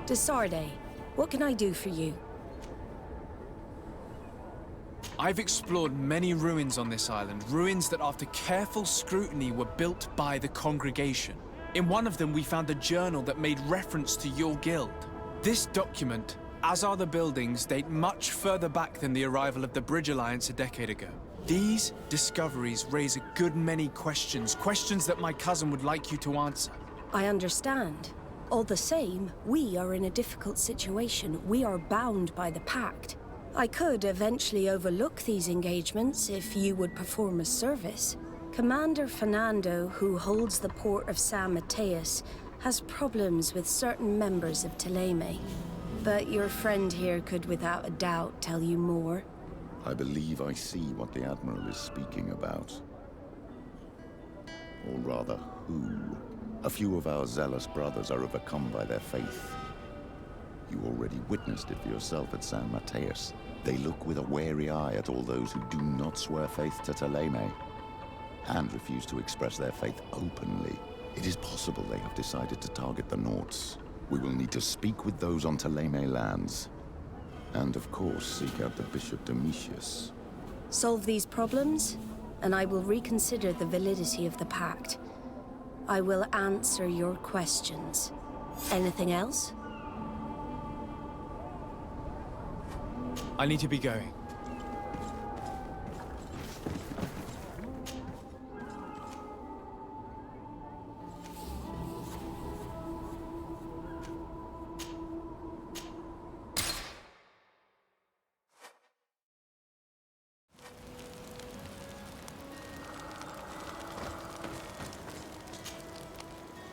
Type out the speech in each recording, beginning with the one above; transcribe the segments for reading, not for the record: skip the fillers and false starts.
Desarde, what can I do for you? I've explored many ruins on this island, ruins that after careful scrutiny were built by the congregation. In one of them we found a journal that made reference to your guild. This document, as are the buildings, date much further back than the arrival of the Bridge Alliance a decade ago. These discoveries raise a good many questions, questions that my cousin would like you to answer. I understand. All the same, we are in a difficult situation. We are bound by the Pact. I could eventually overlook these engagements if you would perform a service. Commander Fernando, who holds the port of San Mateus, has problems with certain members of Thélème. But your friend here could without a doubt tell you more. I believe I see what the Admiral is speaking about. Or rather, who. A few of our zealous brothers are overcome by their faith. You already witnessed it for yourself at San Mateus. They look with a wary eye at all those who do not swear faith to Thélème, and refuse to express their faith openly. It is possible they have decided to target the Nords. We will need to speak with those on Thélème lands. And of course, seek out the Bishop Domitius. Solve these problems, and I will reconsider the validity of the Pact. I will answer your questions. Anything else? I need to be going.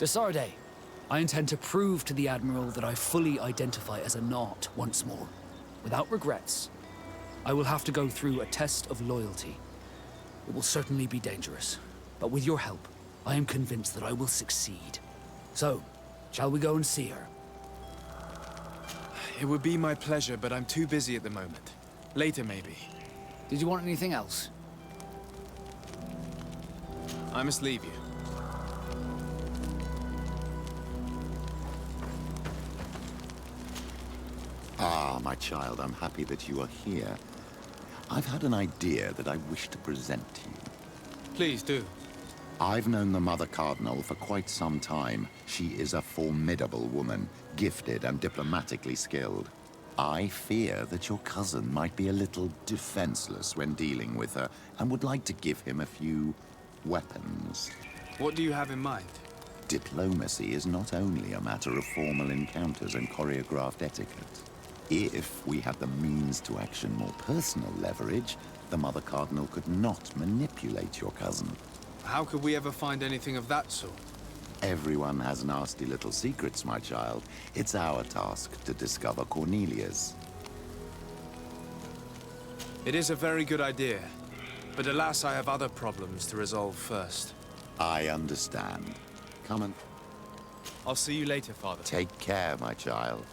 Desarde, I intend to prove to the Admiral that I fully identify as a Naut once more, without regrets. I will have to go through a test of loyalty. It will certainly be dangerous, but with your help, I am convinced that I will succeed. So, shall we go and see her? It would be my pleasure, but I'm too busy at the moment. Later, maybe. Did you want anything else? I must leave you. Ah, my child, I'm happy that you are here. I've had an idea that I wish to present to you. Please do. I've known the Mother Cardinal for quite some time. She is a formidable woman, gifted and diplomatically skilled. I fear that your cousin might be a little defenseless when dealing with her, and would like to give him a few weapons. What do you have in mind? Diplomacy is not only a matter of formal encounters and choreographed etiquette. If we had the means to action more personal leverage, the Mother Cardinal could not manipulate your cousin. How could we ever find anything of that sort? Everyone has nasty little secrets, my child. It's our task to discover Cornelia's. It is a very good idea, but alas, I have other problems to resolve first. I understand. Come and I'll see you later, Father. take care, my child.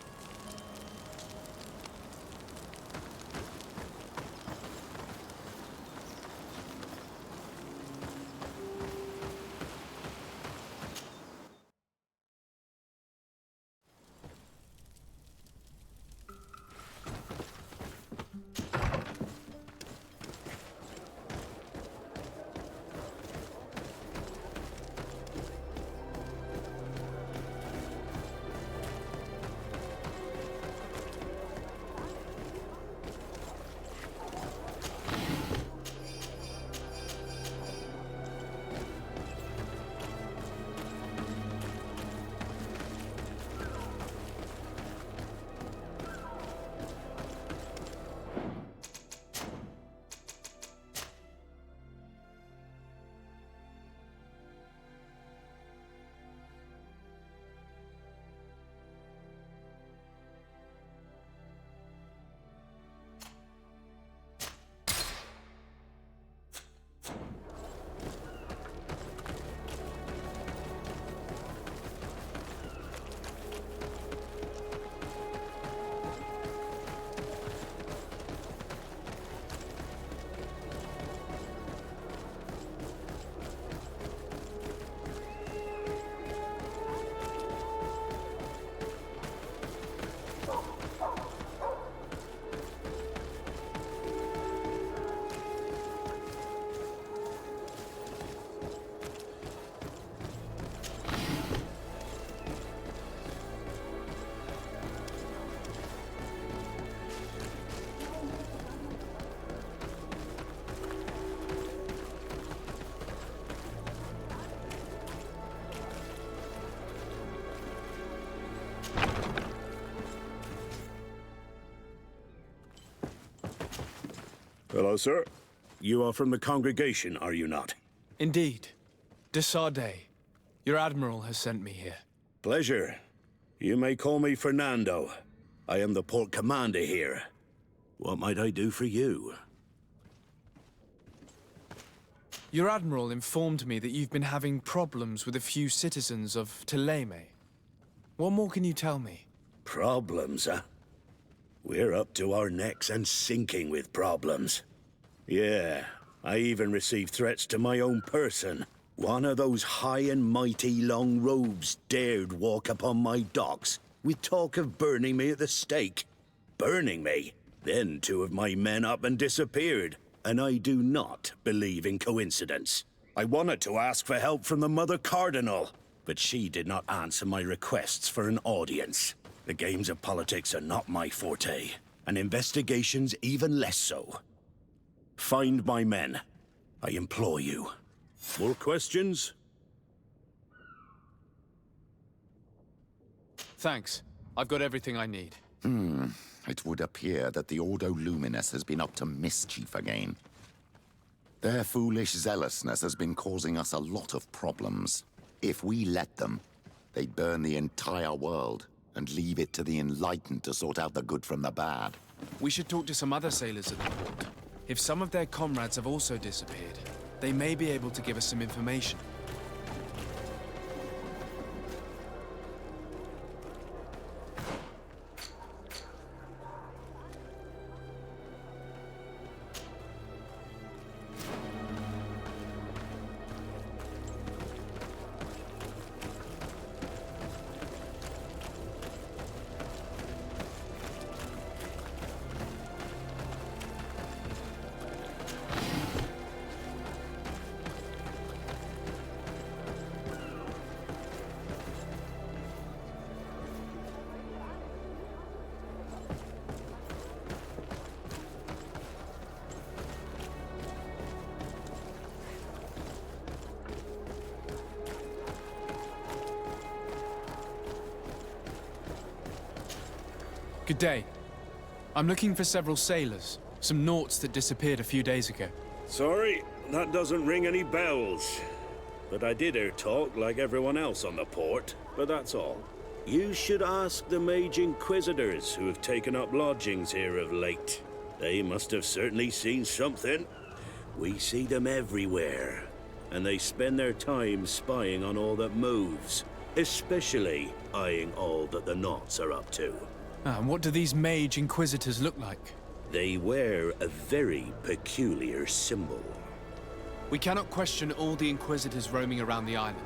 Hello, sir. You are from the congregation, are you not? Indeed. De Sardet, your admiral has sent me here. Pleasure. You may call me Fernando. I am the port commander here. What might I do for you? Your admiral informed me that you've been having problems with a few citizens of Teleme. What more can you tell me? Problems, huh? We're up to our necks and sinking with problems. Yeah, I even received threats to my own person. One of those high and mighty long robes dared walk upon my docks with talk of burning me at the stake. Burning me? Then two of my men up and disappeared, and I do not believe in coincidence. I wanted to ask for help from the Mother Cardinal, but she did not answer my requests for an audience. The games of politics are not my forte, and investigations even less so. Find my men, I implore you. More questions? Thanks. I've got everything I need. It would appear that the Ordo Luminous has been up to mischief again. Their foolish zealousness has been causing us a lot of problems. If we let them, they'd burn the entire world and leave it to the enlightened to sort out the good from the bad. We should talk to some other sailors at the port. If some of their comrades have also disappeared, they may be able to give us some information. Good day. I'm looking for several sailors, some naughts that disappeared a few days ago. Sorry, that doesn't ring any bells. But I did hear talk like everyone else on the port, but that's all. You should ask the Mage Inquisitors who have taken up lodgings here of late. They must have certainly seen something. We see them everywhere, and they spend their time spying on all that moves, especially eyeing all that the Naughts are up to. And what do these Mage Inquisitors look like? They wear a very peculiar symbol. We cannot question all the Inquisitors roaming around the island.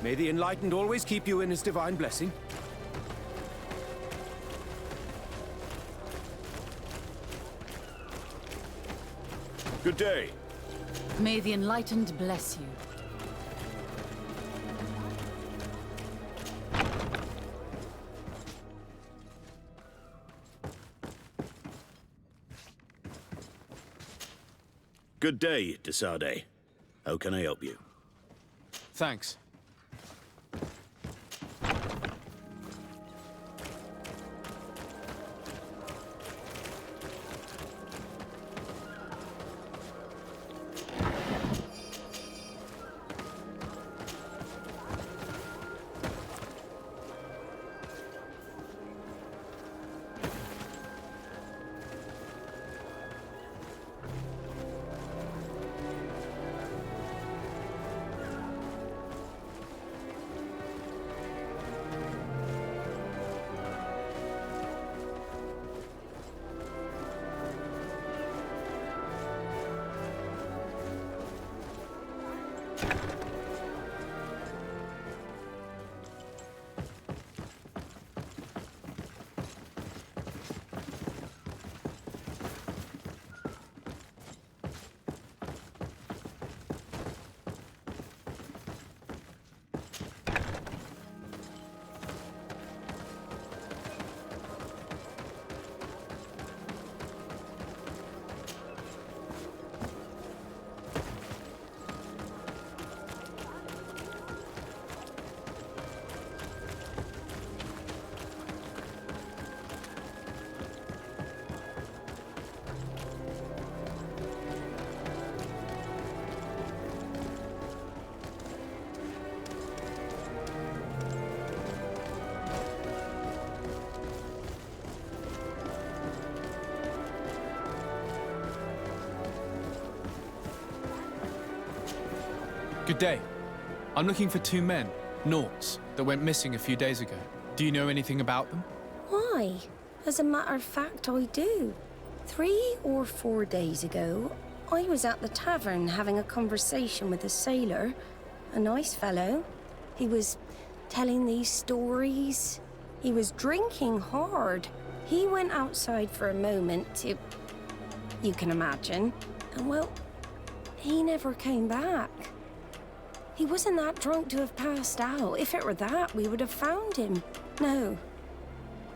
May the Enlightened always keep you in his divine blessing. Good day. May the Enlightened bless you. Good day, Desade. How can I help you? Thanks. Good day. I'm looking for 2 men, Nauts, that went missing a few days ago. Do you know anything about them? Why? As a matter of fact, I do. 3 or 4 days ago, I was at the tavern having a conversation with a sailor. A nice fellow. He was telling these stories. He was drinking hard. He went outside for a moment to... you can imagine. And well, he never came back. He wasn't that drunk to have passed out. If it were that, we would have found him. No.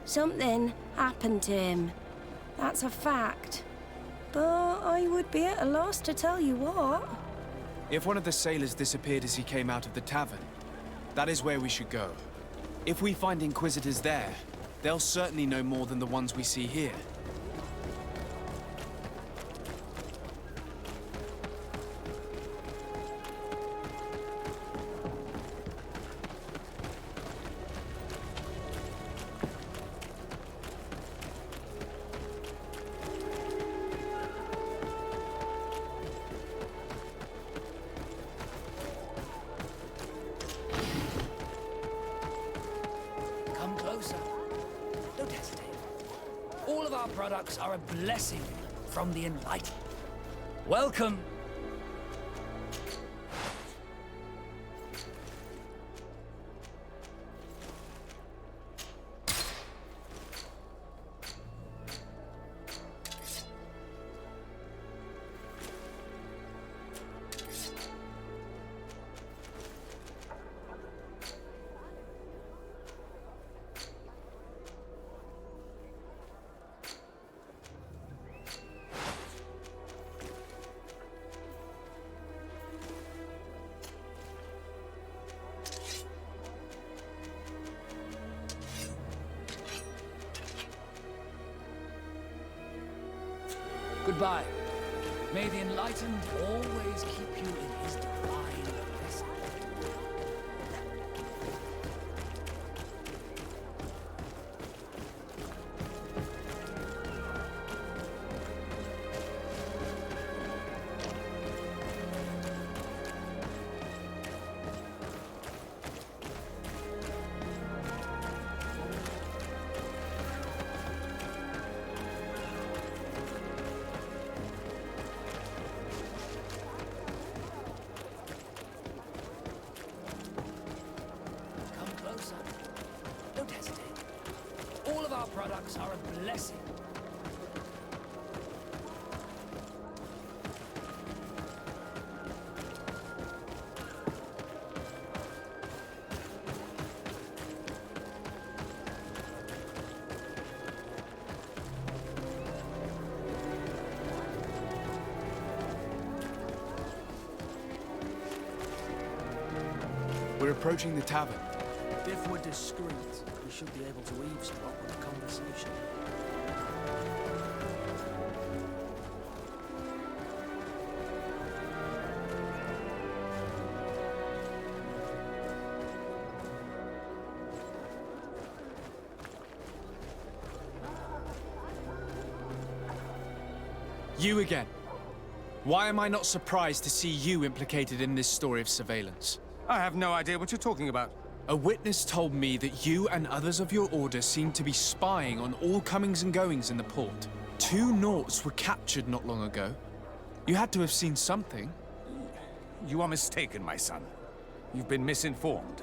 Something happened to him. That's a fact. But I would be at a loss to tell you what. If one of the sailors disappeared as he came out of the tavern, that is where we should go. If we find Inquisitors there, they'll certainly know more than the ones we see here. Come closer. Don't hesitate. All of our products are a blessing from the Enlightened. Welcome. Goodbye. May the Enlightened always keep you in his divine blessing. products are a blessing. We're approaching the tavern. If we're discreet, we should be able to eavesdrop on the conversation. You again. Why am I not surprised to see you implicated in this story of surveillance? I have no idea what you're talking about. A witness told me that you and others of your order seemed to be spying on all comings and goings in the port. 2 Nauts were captured not long ago. You had to have seen something. You are mistaken, my son. You've been misinformed.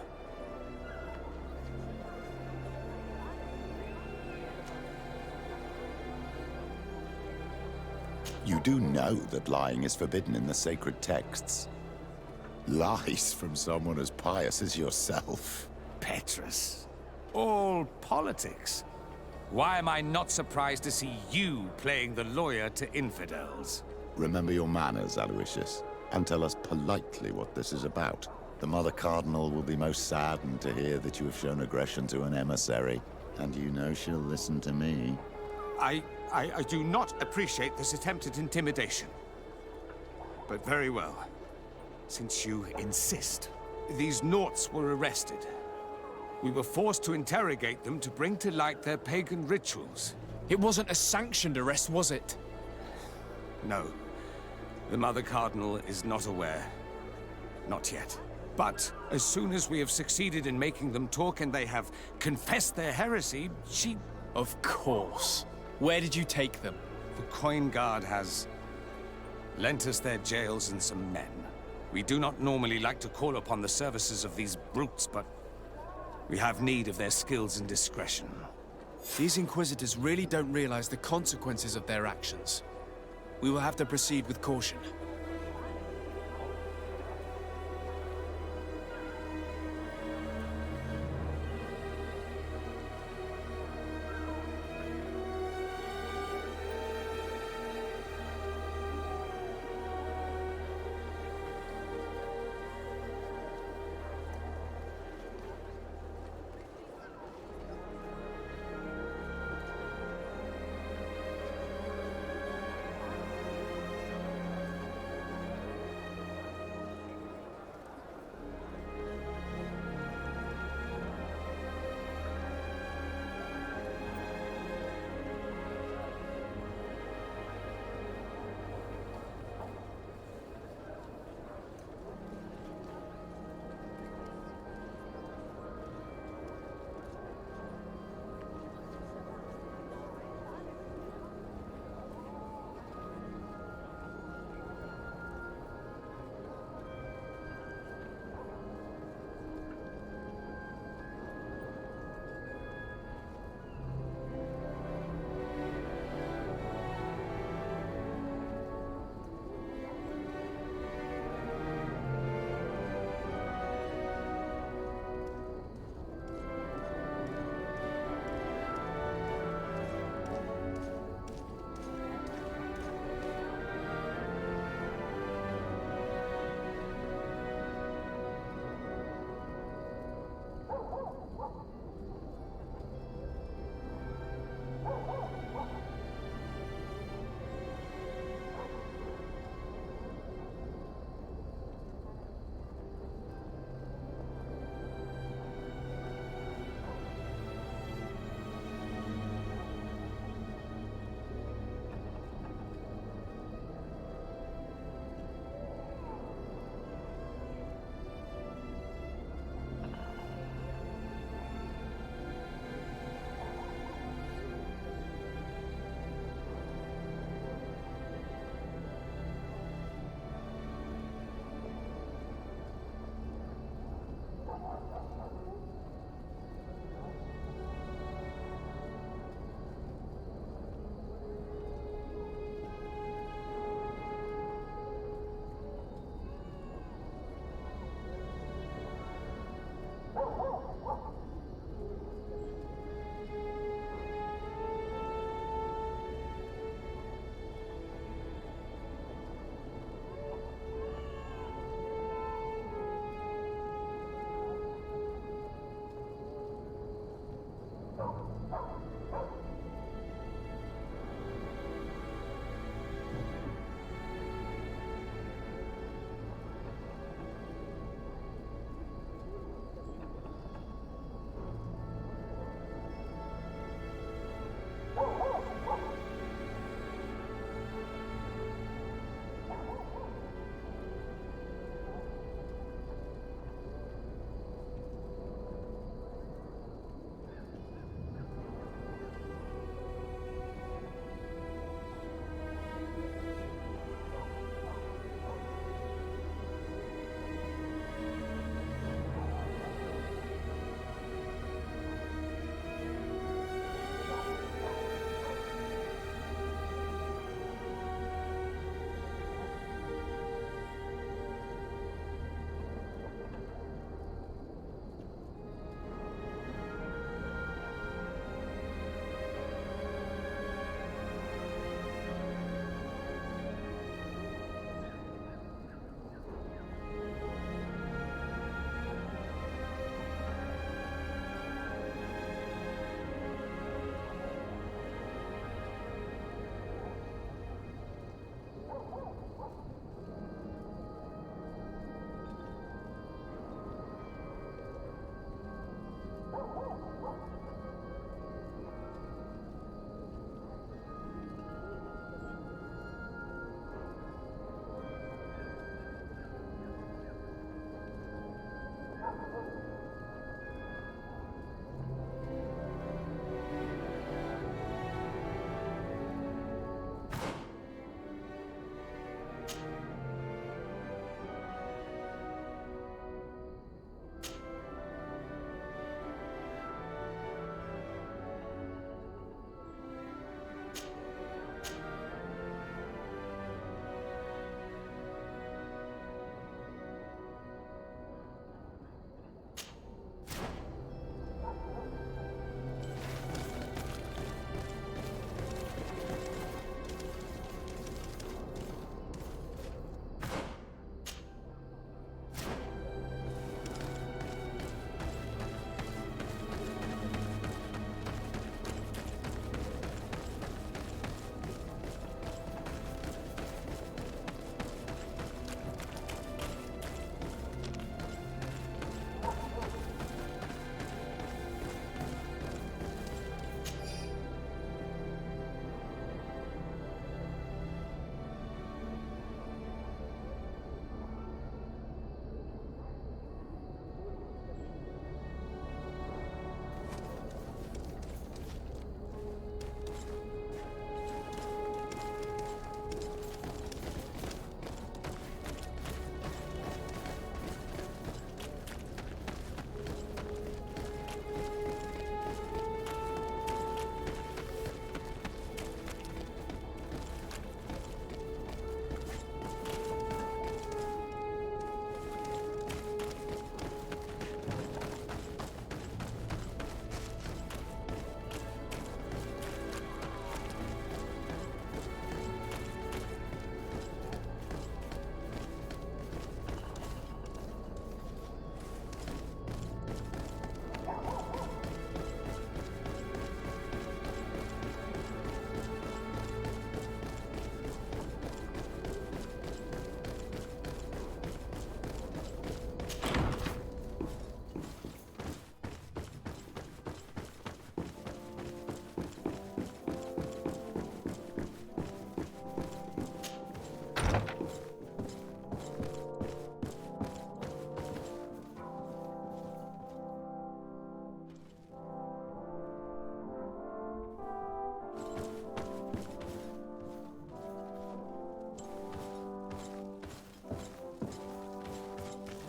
You do know that lying is forbidden in the sacred texts. Lies from someone as pious as yourself. Petrus. All politics. Why am I not surprised to see you playing the lawyer to infidels? Remember your manners, Aloysius, and tell us politely what this is about. The Mother Cardinal will be most saddened to hear that you have shown aggression to an emissary, and you know she'll listen to me. I do not appreciate this attempt at intimidation. But very well. Since you insist, these Nauts were arrested. We were forced to interrogate them to bring to light their pagan rituals. It wasn't a sanctioned arrest, was it? No. The Mother Cardinal is not aware. Not yet. But as soon as we have succeeded in making them talk and they have confessed their heresy, she... Of course. Where did you take them? The Coin Guard has lent us their jails and some men. We do not normally like to call upon the services of these brutes, but we have need of their skills and discretion. These Inquisitors really don't realize the consequences of their actions. We will have to proceed with caution.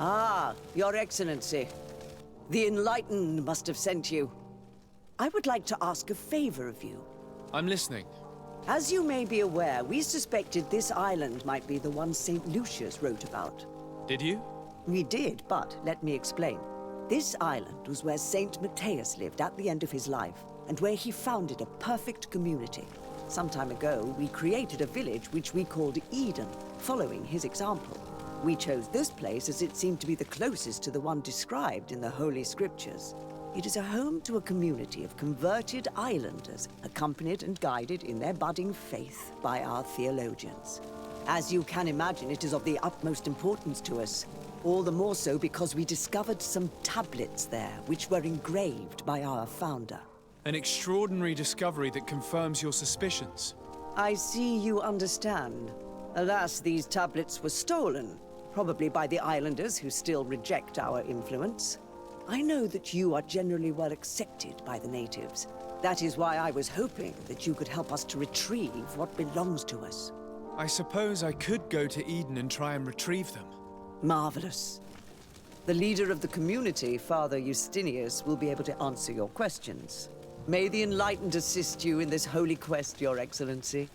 Ah, Your Excellency. The Enlightened must have sent you. I would like to ask a favor of you. I'm listening. As you may be aware, we suspected this island might be the one St. Lucius wrote about. Did you? We did, but let me explain. This island was where St. Matthias lived at the end of his life, and where he founded a perfect community. Some time ago, we created a village which we called Eden, following his example. We chose this place as it seemed to be the closest to the one described in the Holy Scriptures. It is a home to a community of converted islanders, accompanied and guided in their budding faith by our theologians. As you can imagine, it is of the utmost importance to us. All the more so because we discovered some tablets there, which were engraved by our founder. An extraordinary discovery that confirms your suspicions. I see you understand. Alas, these tablets were stolen, probably by the islanders who still reject our influence. I know that you are generally well accepted by the natives. That is why I was hoping that you could help us to retrieve what belongs to us. I suppose I could go to Eden and try and retrieve them. Marvelous. The leader of the community, Father Justinius, will be able to answer your questions. May the Enlightened assist you in this holy quest, Your Excellency.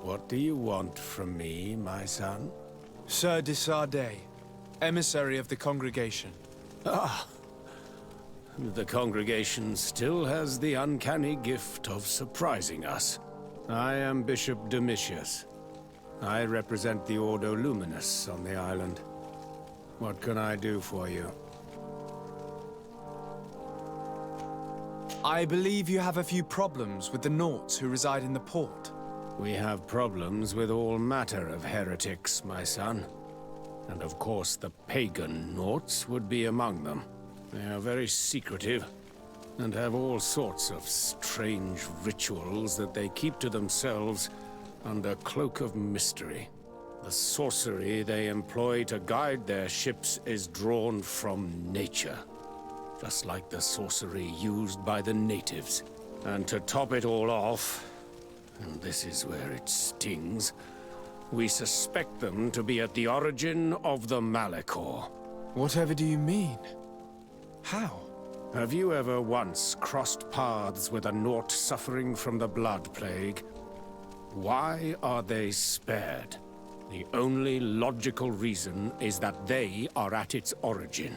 What do you want from me, my son? Sir de Sardet, emissary of the congregation. Ah, the congregation still has the uncanny gift of surprising us. I am Bishop Domitius. I represent the Ordo Luminous on the island. What can I do for you? I believe you have a few problems with the Nauts who reside in the port. We have problems with all matter of heretics, my son. And of course the pagan Nauts would be among them. They are very secretive, and have all sorts of strange rituals that they keep to themselves under cloak of mystery. The sorcery they employ to guide their ships is drawn from nature, just like the sorcery used by the natives. And to top it all off, and this is where it stings, we suspect them to be at the origin of the Malachor. Whatever do you mean? How? Have you ever once crossed paths with a Naut suffering from the Blood Plague? Why are they spared? The only logical reason is that they are at its origin,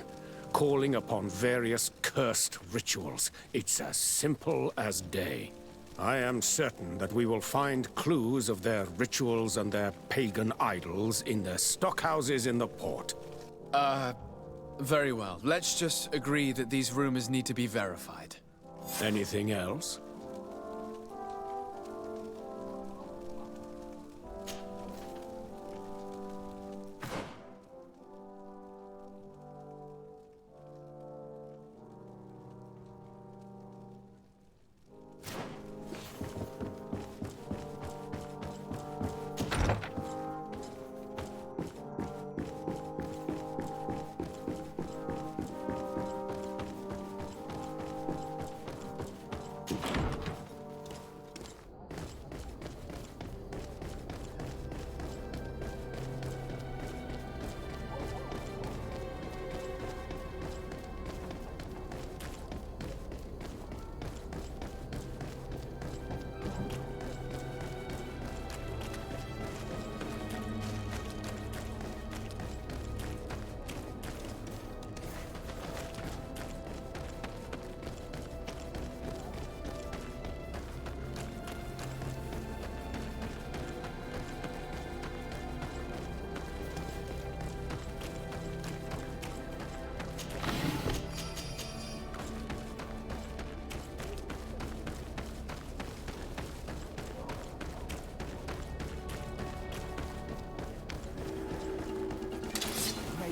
calling upon various cursed rituals. It's as simple as day. I am certain that we will find clues of their rituals and their pagan idols in their stockhouses in the port. Very well. Let's just agree that these rumors need to be verified. Anything else?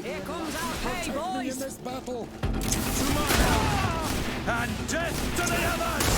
Here comes our pay, boys! In this battle! To my help! And death to the others!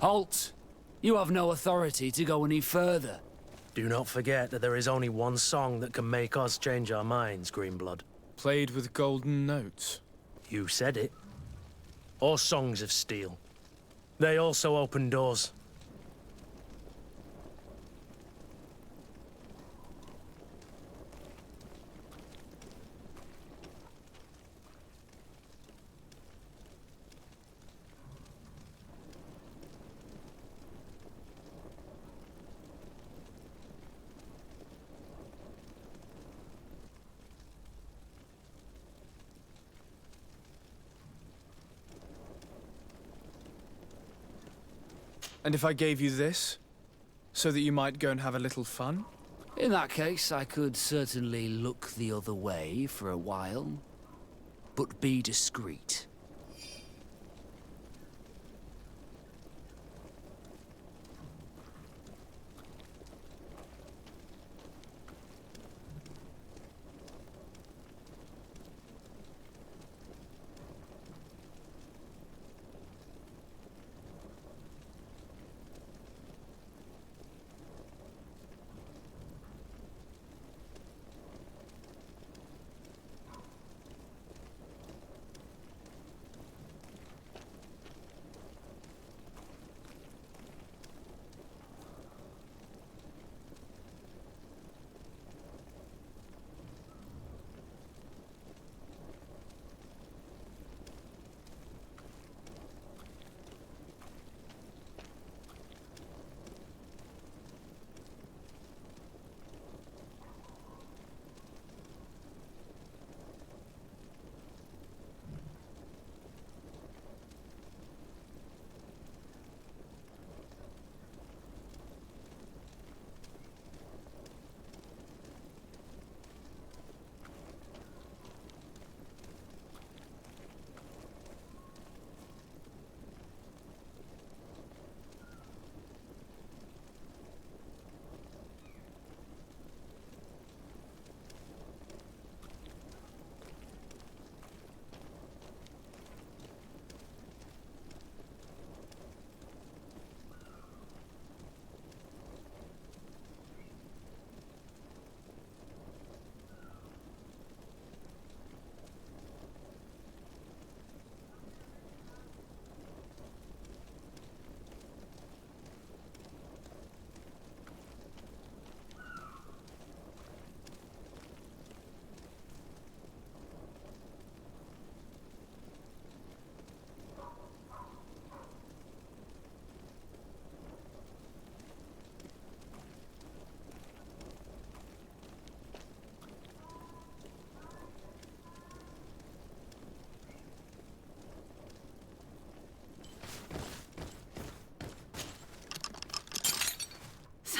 Halt! You have no authority to go any further. Do not forget that there is only one song that can make us change our minds, Greenblood. Played with golden notes. You said it. Or songs of steel. They also open doors. And if I gave you this, so that you might go and have a little fun? In that case, I could certainly look the other way for a while. But be discreet.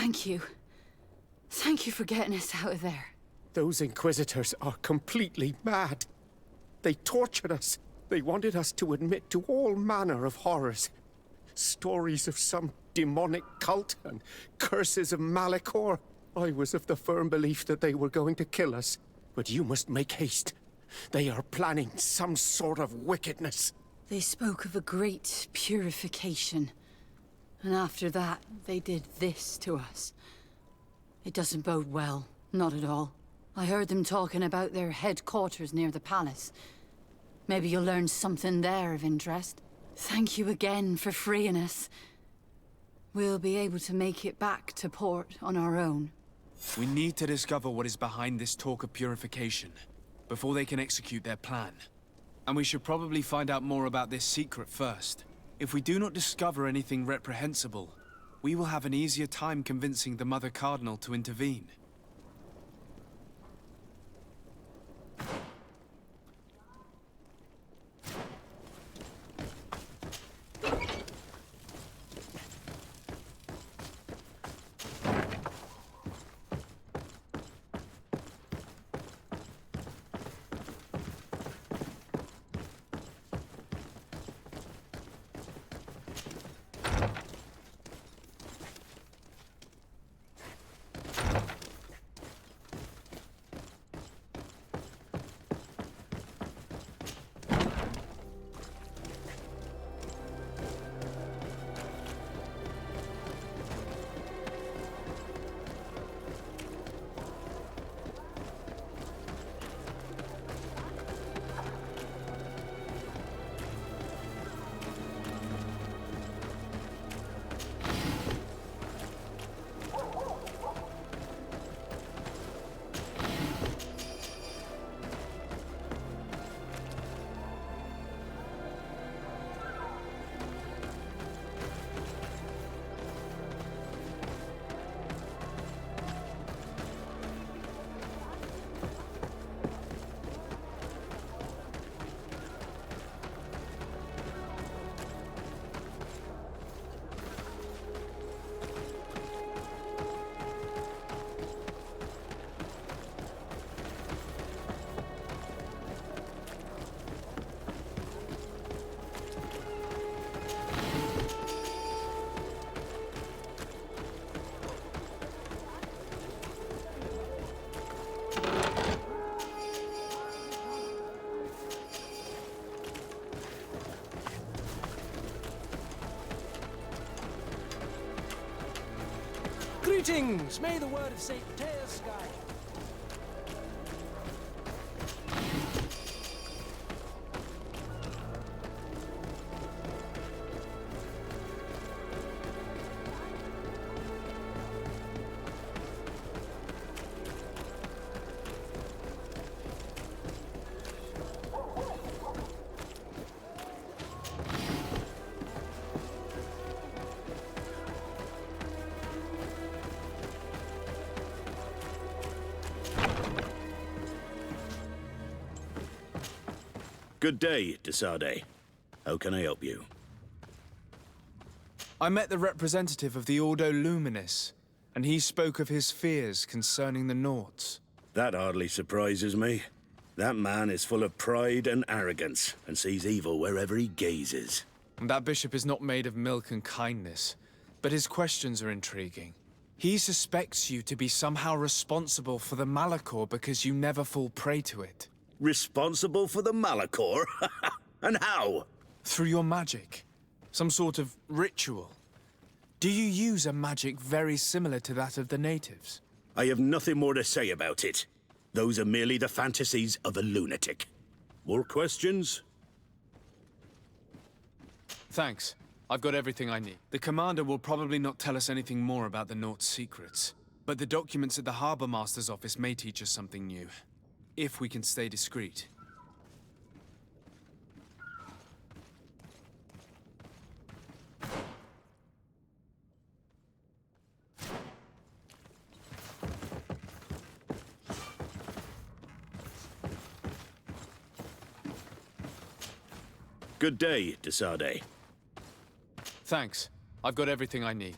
Thank you. Thank you for getting us out of there. Those Inquisitors are completely mad. They tortured us. They wanted us to admit to all manner of horrors. Stories of some demonic cult and curses of Malachor. I was of the firm belief that they were going to kill us. But you must make haste. They are planning some sort of wickedness. They spoke of a great purification. And after that, they did this to us. It doesn't bode well. Not at all. I heard them talking about their headquarters near the palace. Maybe you'll learn something there of interest. Thank you again for freeing us. We'll be able to make it back to port on our own. We need to discover what is behind this talk of purification, before they can execute their plan. And we should probably find out more about this secret first. If we do not discover anything reprehensible, we will have an easier time convincing the Mother Cardinal to intervene. Greetings! May the word of St. Mateus guide. Good day, Desade. How can I help you? I met the representative of the Ordo Luminis, and he spoke of his fears concerning the Nauts. That hardly surprises me. That man is full of pride and arrogance, and sees evil wherever he gazes. And that bishop is not made of milk and kindness, but his questions are intriguing. He suspects you to be somehow responsible for the Malachor because you never fall prey to it. Responsible for the Malachor? And how? Through your magic. Some sort of ritual. Do you use a magic very similar to that of the natives? I have nothing more to say about it. Those are merely the fantasies of a lunatic. More questions? Thanks. I've got everything I need. The commander will probably not tell us anything more about the Naught's secrets, but the documents at the Harbor Master's office may teach us something new. If we can stay discreet. Good day, Desade. Thanks. I've got everything I need.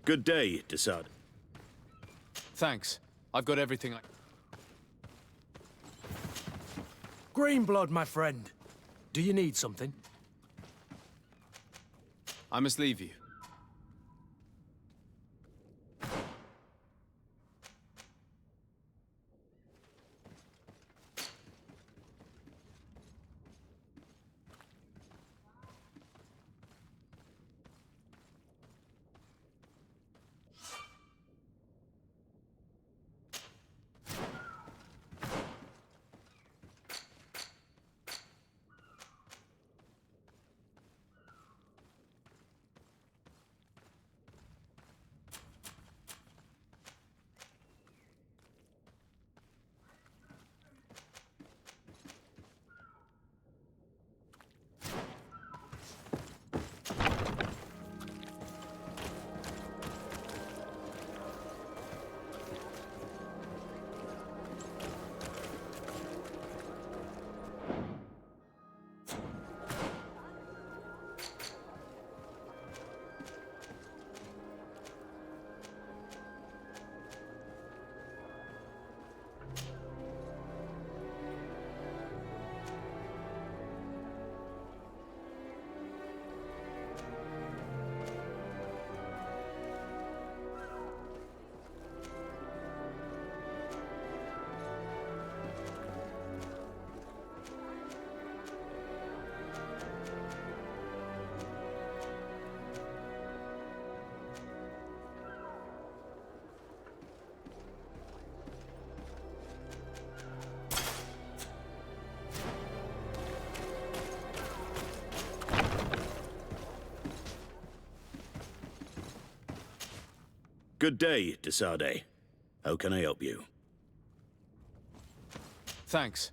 Good day, Desade. Thanks. I've got everything I... Greenblood, my friend. Do you need something? I must leave you. Good day, Desade. How can I help you? Thanks.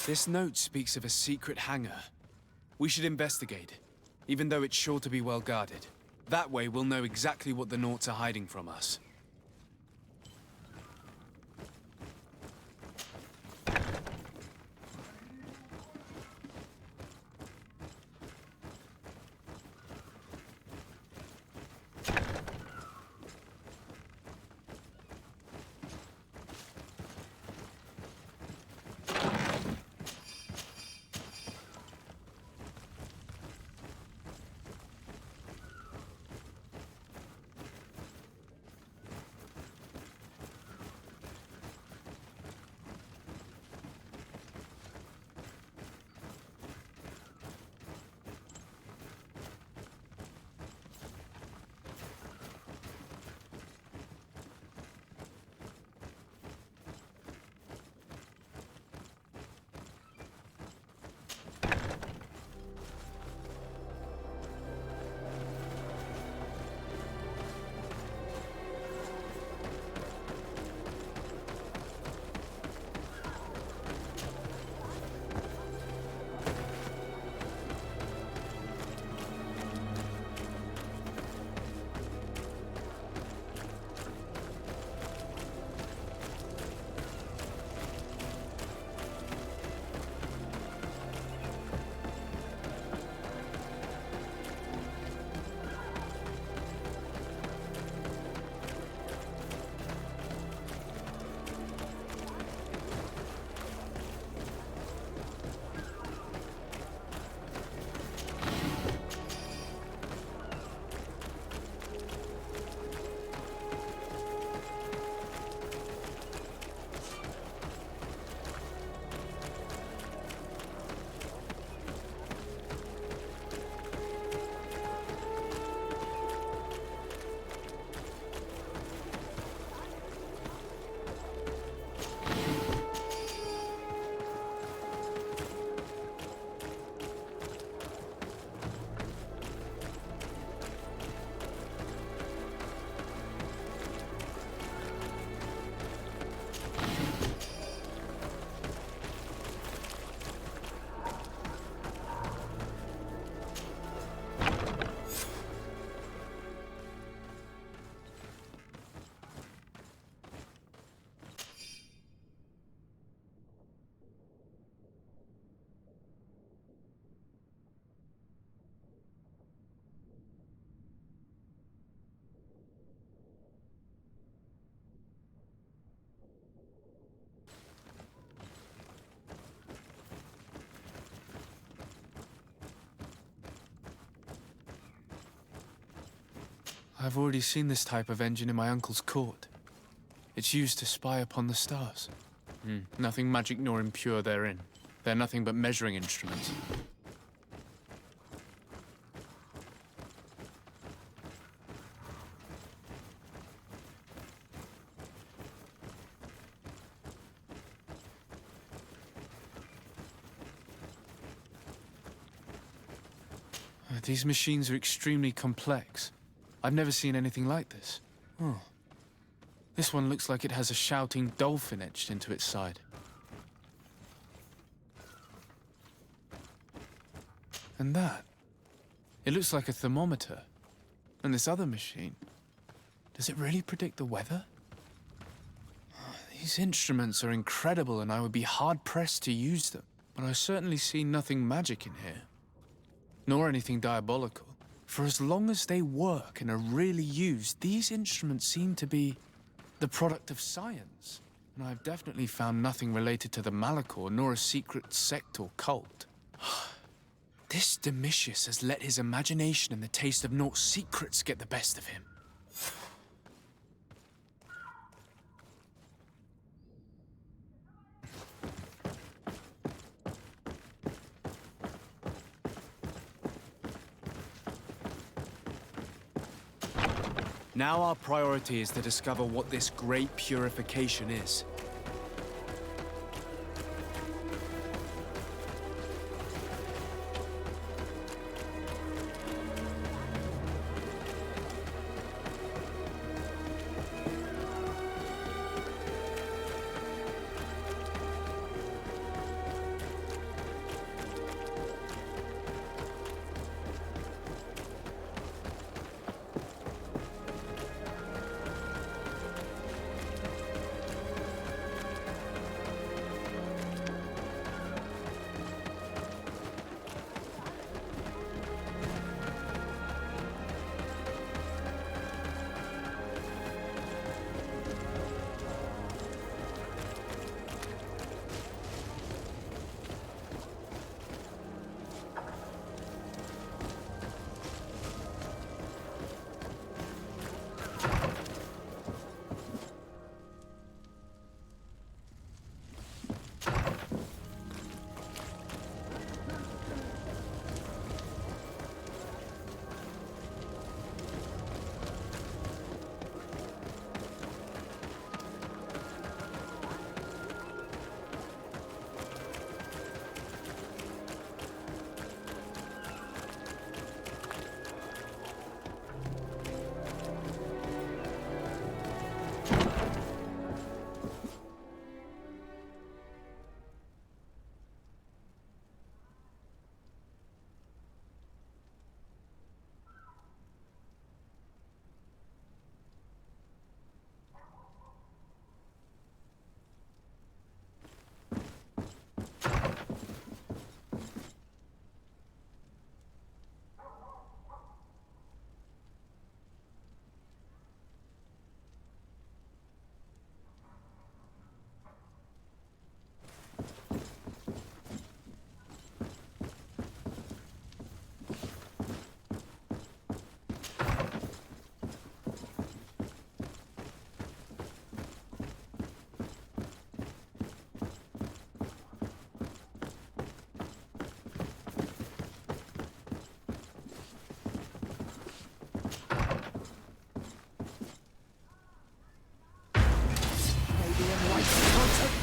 This note speaks of a secret hangar. We should investigate, even though it's sure to be well guarded. That way we'll know exactly what the Naughts are hiding from us. I've already seen this type of engine in my uncle's court. It's used to spy upon the stars. Nothing magic nor impure therein. They're nothing but measuring instruments. These machines are extremely complex. I've never seen anything like this. Oh. This one looks like it has a shouting dolphin etched into its side. And that. It looks like a thermometer. And this other machine. Does it really predict the weather? These instruments are incredible and I would be hard-pressed to use them. But I certainly see nothing magic in here. Nor anything diabolical. For as long as they work and are really used, these instruments seem to be the product of science. And I've definitely found nothing related to the Malachor, nor a secret sect or cult. This Domitius has let his imagination and the taste of Naught's secrets get the best of him. Now our priority is to discover what this great purification is.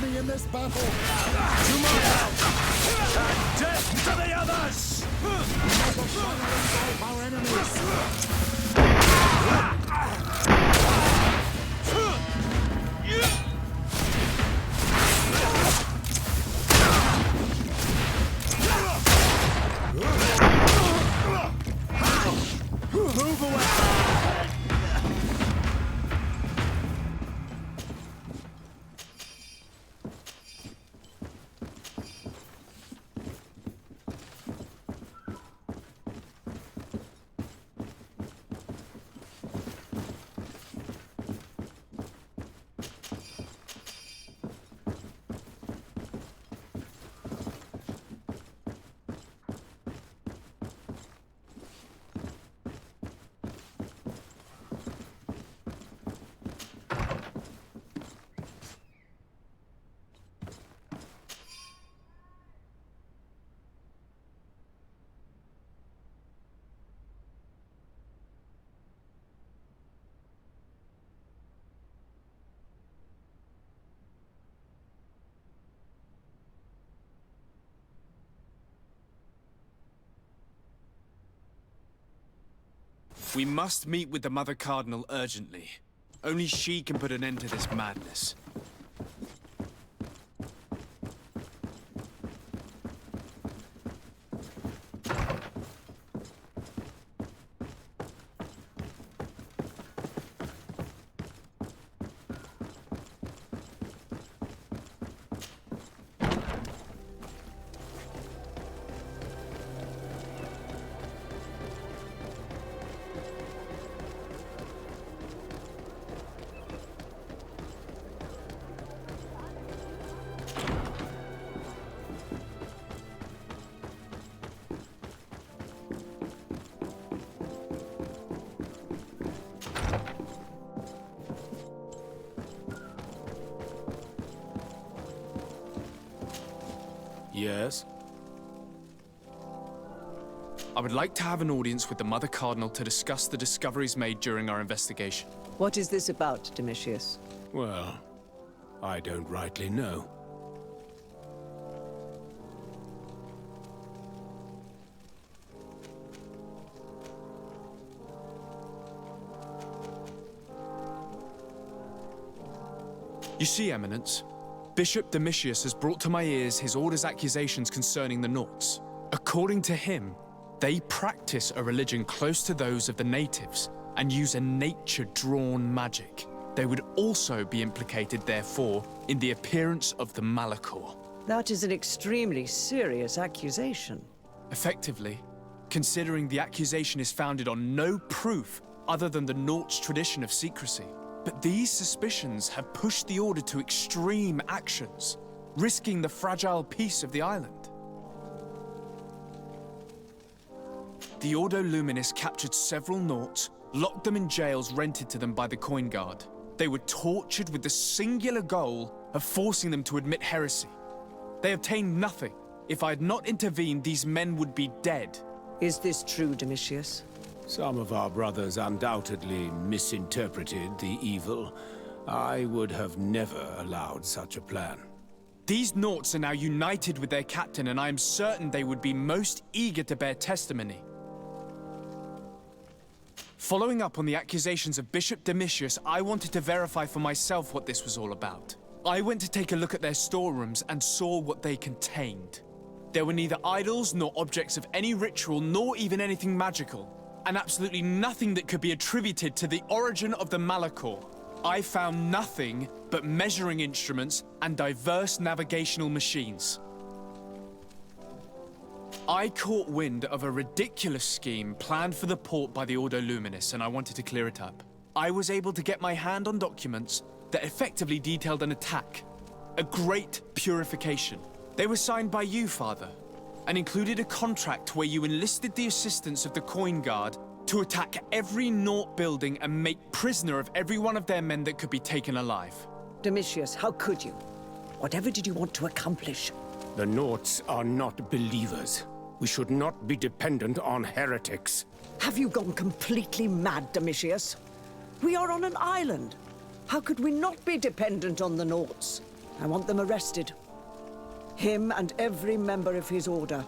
Me in this battle! To my help! And death to the others! Let us engulf our enemies! Move away! We must meet with the Mother Cardinal urgently. Only she can put an end to this madness. Yes? I would like to have an audience with the Mother Cardinal to discuss the discoveries made during our investigation. What is this about, Domitius? Well, I don't rightly know. You see, Eminence, Bishop Domitius has brought to my ears his order's accusations concerning the Nauts. According to him, they practice a religion close to those of the natives and use a nature-drawn magic. They would also be implicated, therefore, in the appearance of the Malachor. That is an extremely serious accusation. Effectively, considering the accusation is founded on no proof other than the Nauts' tradition of secrecy. But these suspicions have pushed the Order to extreme actions, risking the fragile peace of the island. The Ordo Luminis captured several Nauts, locked them in jails rented to them by the Coin Guard. They were tortured with the singular goal of forcing them to admit heresy. They obtained nothing. If I had not intervened, these men would be dead. Is this true, Domitius? Some of our brothers undoubtedly misinterpreted the evil. I would have never allowed such a plan. These Nauts are now united with their captain, and I am certain they would be most eager to bear testimony. Following up on the accusations of Bishop Domitius, I wanted to verify for myself what this was all about. I went to take a look at their storerooms and saw what they contained. There were neither idols nor objects of any ritual, nor even anything magical, and absolutely nothing that could be attributed to the origin of the Malachor. I found nothing but measuring instruments and diverse navigational machines. I caught wind of a ridiculous scheme planned for the port by the Ordo Luminis, and I wanted to clear it up. I was able to get my hand on documents that effectively detailed an attack, a great purification. They were signed by you, Father, and included a contract where you enlisted the assistance of the Coin Guard to attack every Naut building and make prisoner of every one of their men that could be taken alive. Domitius, how could you? Whatever did you want to accomplish? The Nauts are not believers. We should not be dependent on heretics. Have you gone completely mad, Domitius? We are on an island. How could we not be dependent on the Nauts? I want them arrested. Him and every member of his order.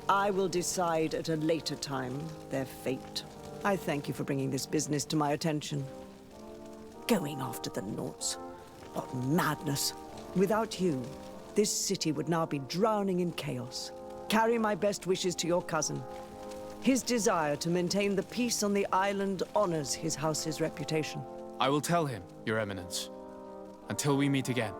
I will decide at a later time their fate. I thank you for bringing this business to my attention. Going after the Nauts. What madness. Without you, this city would now be drowning in chaos. Carry my best wishes to your cousin. His desire to maintain the peace on the island honors his house's reputation. I will tell him, Your Eminence. Until we meet again.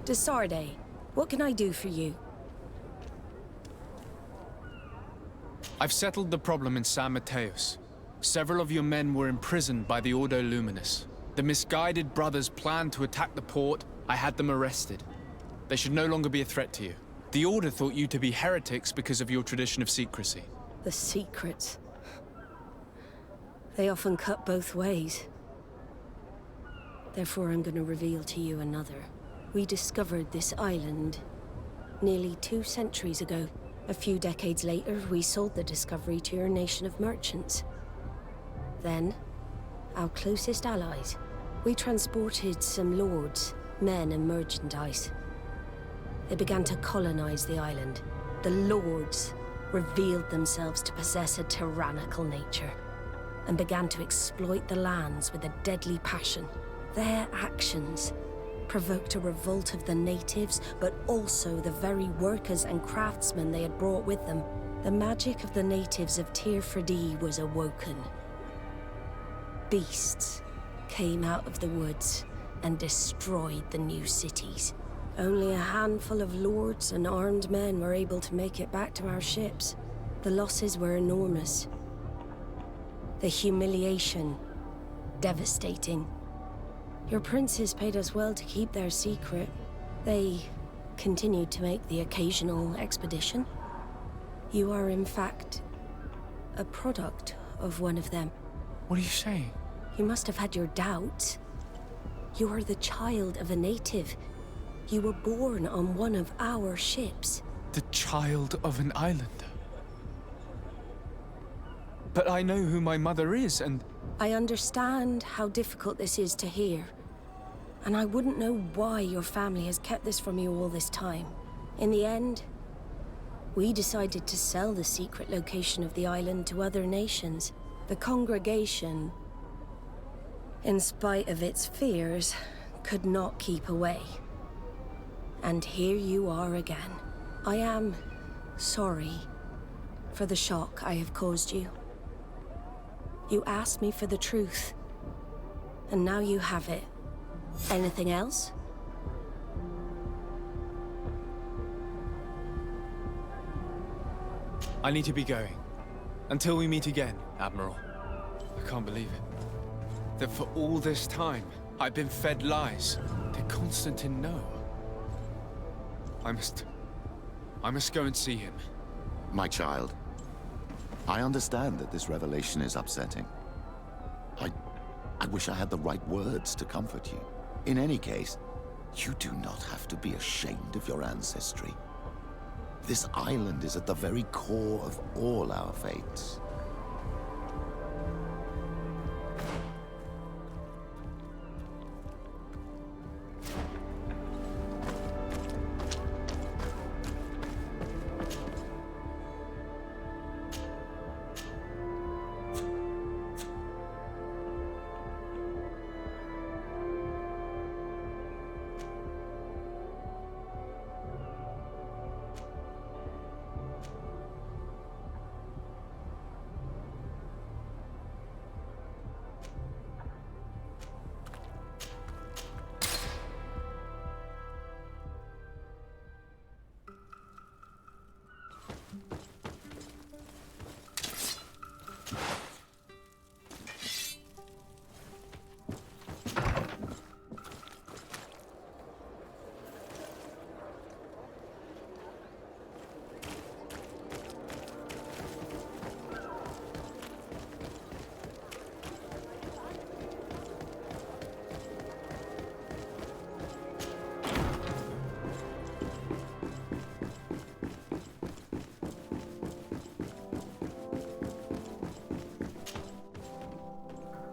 Desarde, what can I do for you? I've settled the problem in San Mateus. Several of your men were imprisoned by the Ordo Luminous. The misguided brothers planned to attack the port. I had them arrested. They should no longer be a threat to you. The Order thought you to be heretics because of your tradition of secrecy. The secrets. They often cut both ways. Therefore, I'm going to reveal to you another. We discovered this island nearly 2 centuries ago. A few decades later, we sold the discovery to your nation of merchants. Then, our closest allies. We transported some lords, men and merchandise. They began to colonize the island. The lords revealed themselves to possess a tyrannical nature and began to exploit the lands with a deadly passion. Their actions provoked a revolt of the natives, but also the very workers and craftsmen they had brought with them. The magic of the natives of Tir Freddy was awoken. Beasts came out of the woods and destroyed the new cities. Only a handful of lords and armed men were able to make it back to our ships. The losses were enormous. The humiliation, devastating. Your princes paid us well to keep their secret. They continued to make the occasional expedition. You are, in fact, a product of one of them. What are you saying? You must have had your doubts. You are the child of a native. You were born on one of our ships. The child of an islander? But I know who my mother is, and... I understand how difficult this is to hear. And I wouldn't know why your family has kept this from you all this time. In the end, we decided to sell the secret location of the island to other nations. The congregation, in spite of its fears, could not keep away. And here you are again. I am sorry for the shock I have caused you. You asked me for the truth, and now you have it. Anything else? I need to be going. Until we meet again, Admiral. I can't believe it. That for all this time, I've been fed lies. Did Constantine know? I must go and see him. My child, I understand that this revelation is upsetting. I wish I had the right words to comfort you. In any case, you do not have to be ashamed of your ancestry. This island is at the very core of all our fates.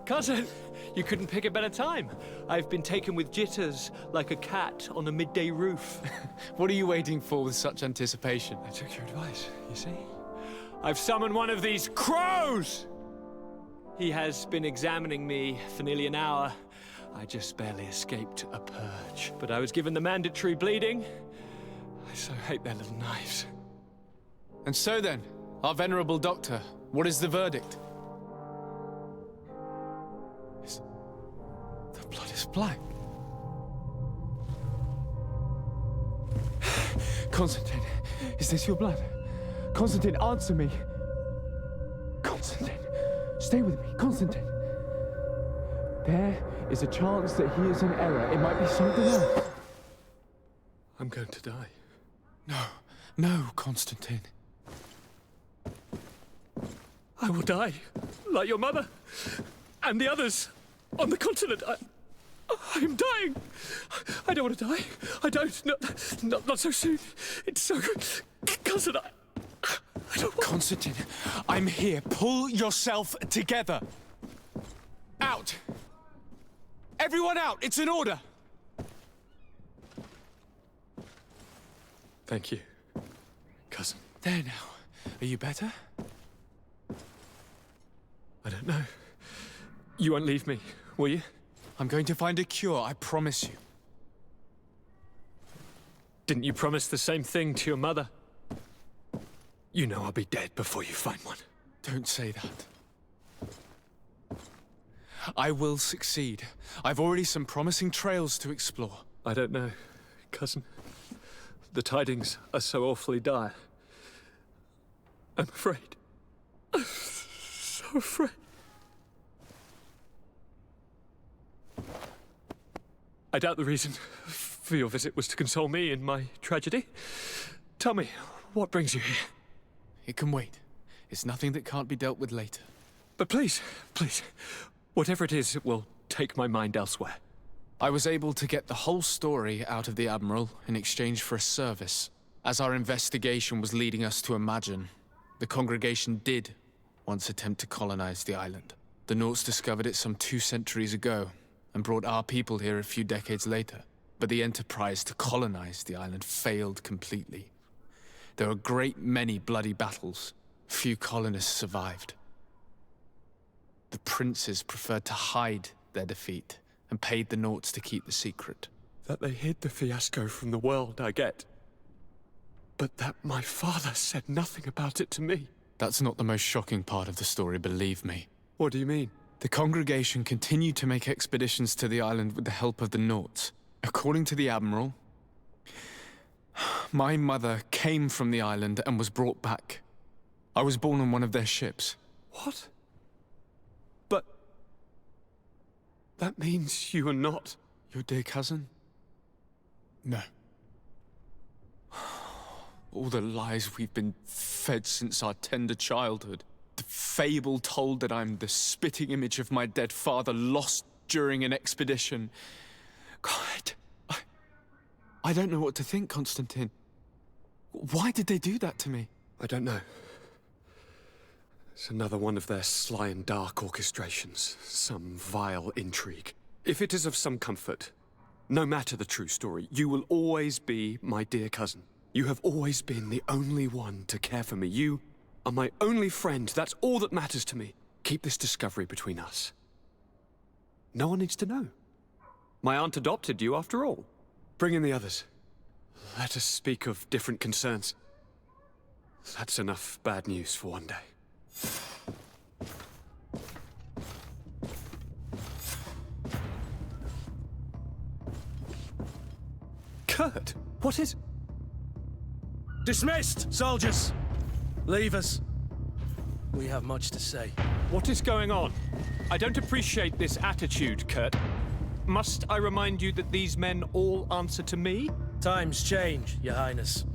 Cousin, you couldn't pick a better time. I've been taken with jitters like a cat on a midday roof. What are you waiting for with such anticipation? I took your advice, you see? I've summoned one of these crows! He has been examining me for nearly an hour. I just barely escaped a purge. But I was given the mandatory bleeding. I so hate their little knives. And so then, our venerable doctor, what is the verdict? The blood is black. Constantine, is this your blood? Constantine, answer me. Constantine, stay with me. Constantine. There is a chance that he is in error. It might be something else. I'm going to die. No, no, Constantine. I will die, like your mother, and the others on the continent. I'm dying. I don't want to die. I don't. Not so soon. It's so good. Cousin, I don't want... Constantine, I'm here. Pull yourself together. Out. Everyone out. It's an order. Thank you, cousin. There now. Are you better? I don't know. You won't leave me, will you? I'm going to find a cure, I promise you. Didn't you promise the same thing to your mother? You know I'll be dead before you find one. Don't say that. I will succeed. I've already some promising trails to explore. I don't know, cousin. The tidings are so awfully dire. I'm afraid. I'm so afraid. I doubt the reason for your visit was to console me in my tragedy. Tell me, what brings you here? It can wait. It's nothing that can't be dealt with later. But please, whatever it is, it will take my mind elsewhere. I was able to get the whole story out of the Admiral in exchange for a service. As our investigation was leading us to imagine, the congregation did once attempt to colonize the island. The Nauts discovered it some 2 centuries ago, and brought our people here a few decades later. But the enterprise to colonize the island failed completely. There were a great many bloody battles. Few colonists survived. The princes preferred to hide their defeat, and paid the Nauts to keep the secret. That they hid the fiasco from the world, I get. But that my father said nothing about it to me. That's not the most shocking part of the story, believe me. What do you mean? The congregation continued to make expeditions to the island with the help of the Nauts. According to the Admiral, my mother came from the island and was brought back. I was born on one of their ships. What? But... that means you are not... your dear cousin? No. All the lies we've been fed since our tender childhood. The fable told that I'm the spitting image of my dead father, lost during an expedition. God, I don't know what to think, Constantine. Why did they do that to me? I don't know. It's another one of their sly and dark orchestrations. Some vile intrigue. If it is of some comfort, no matter the true story, you will always be my dear cousin. You have always been the only one to care for me. You are my only friend. That's all that matters to me. Keep this discovery between us. No one needs to know. My aunt adopted you after all. Bring in the others. Let us speak of different concerns. That's enough bad news for one day. Kurt, what is... Dismissed, soldiers! Leave us. We have much to say. What is going on? I don't appreciate this attitude, Kurt. Must I remind you that these men all answer to me? Times change, Your Highness.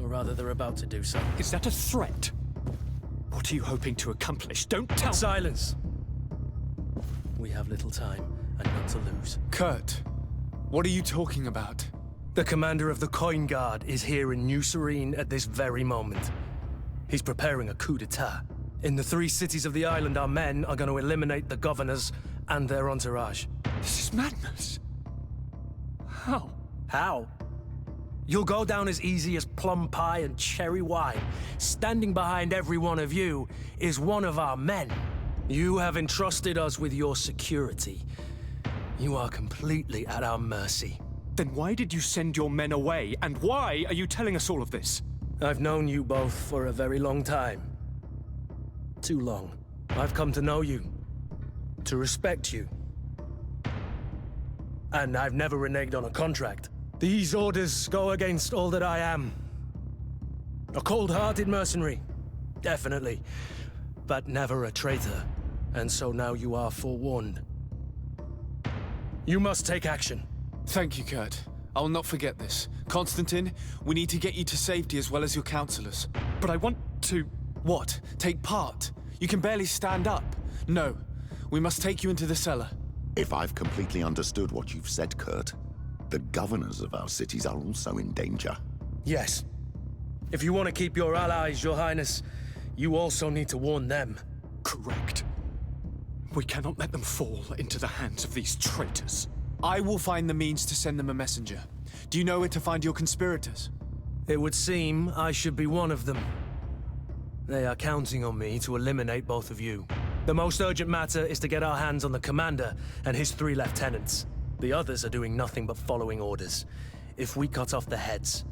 Or rather, they're about to do so. Is that a threat? What are you hoping to accomplish? Don't tell... Silence! We have little time, and none to lose. Kurt, what are you talking about? The commander of the Coin Guard is here in New Serene at this very moment. He's preparing a coup d'etat. In the 3 cities of the island, our men are going to eliminate the governors and their entourage. This is madness. How? How? You'll go down as easy as plum pie and cherry wine. Standing behind every one of you is one of our men. You have entrusted us with your security. You are completely at our mercy. Then why did you send your men away? And why are you telling us all of this? I've known you both for a very long time. Too long. I've come to know you. To respect you. And I've never reneged on a contract. These orders go against all that I am A cold-hearted mercenary, definitely. But never a traitor. And so now you are forewarned. You must take action. Thank you, Kurt. I will not forget this. Constantine, we need to get you to safety as well as your counselors. But I want to... What? Take part? You can barely stand up. No. We must take you into the cellar. If I've completely understood what you've said, Kurt, the governors of our cities are also in danger. Yes. If you want to keep your allies, Your Highness, you also need to warn them. Correct. We cannot let them fall into the hands of these traitors. I will find the means to send them a messenger. Do you know where to find your conspirators? It would seem I should be one of them. They are counting on me to eliminate both of you. The most urgent matter is to get our hands on the commander and his 3 lieutenants. The others are doing nothing but following orders. If we cut off the heads,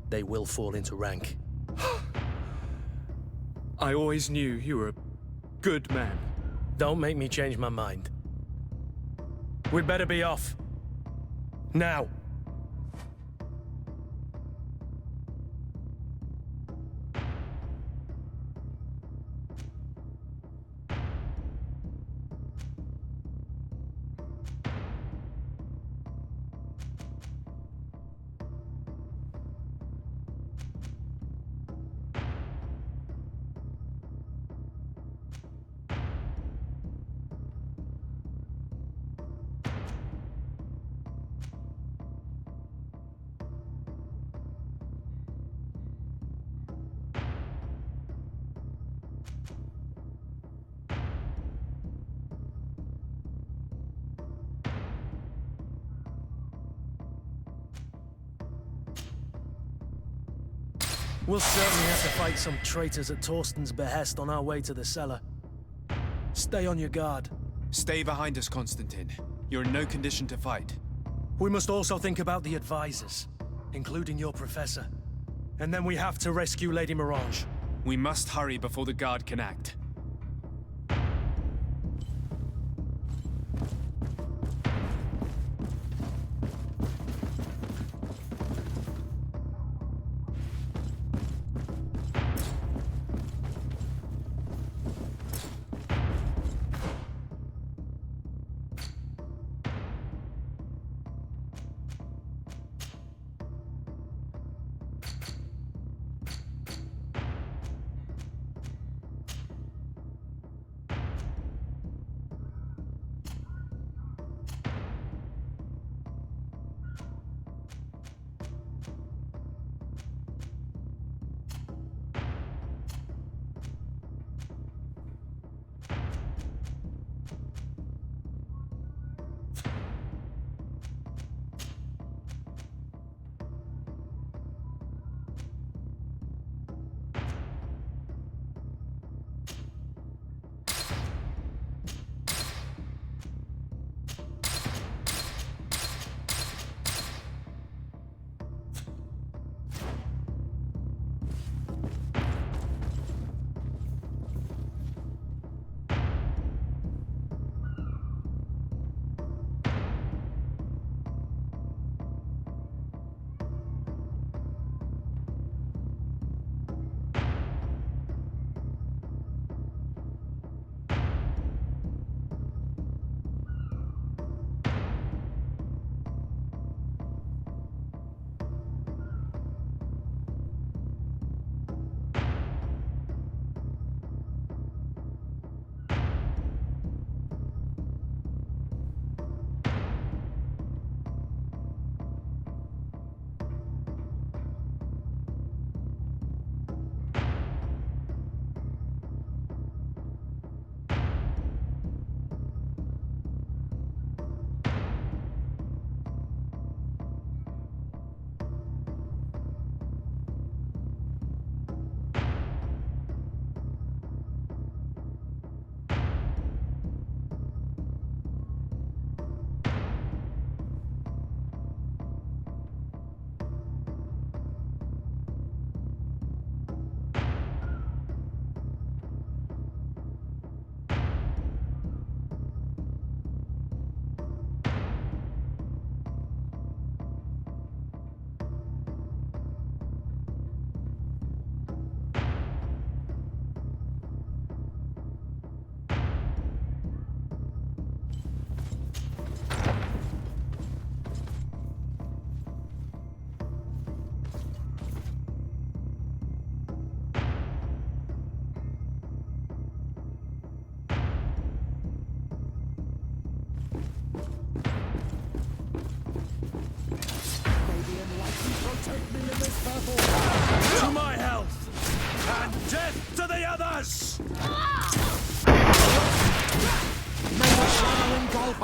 they will fall into rank. I always knew you were a good man. Don't make me change my mind. We'd better be off. Now. We'll certainly have to fight some traitors at Torsten's behest on our way to the cellar. Stay on your guard. Stay behind us, Constantine. You're in no condition to fight. We must also think about the advisors, including your professor. And then we have to rescue Lady Mirage. We must hurry before the guard can act.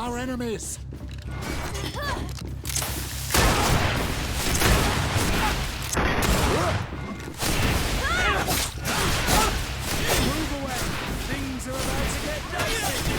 our enemies! Move away! Things are about to get dicey!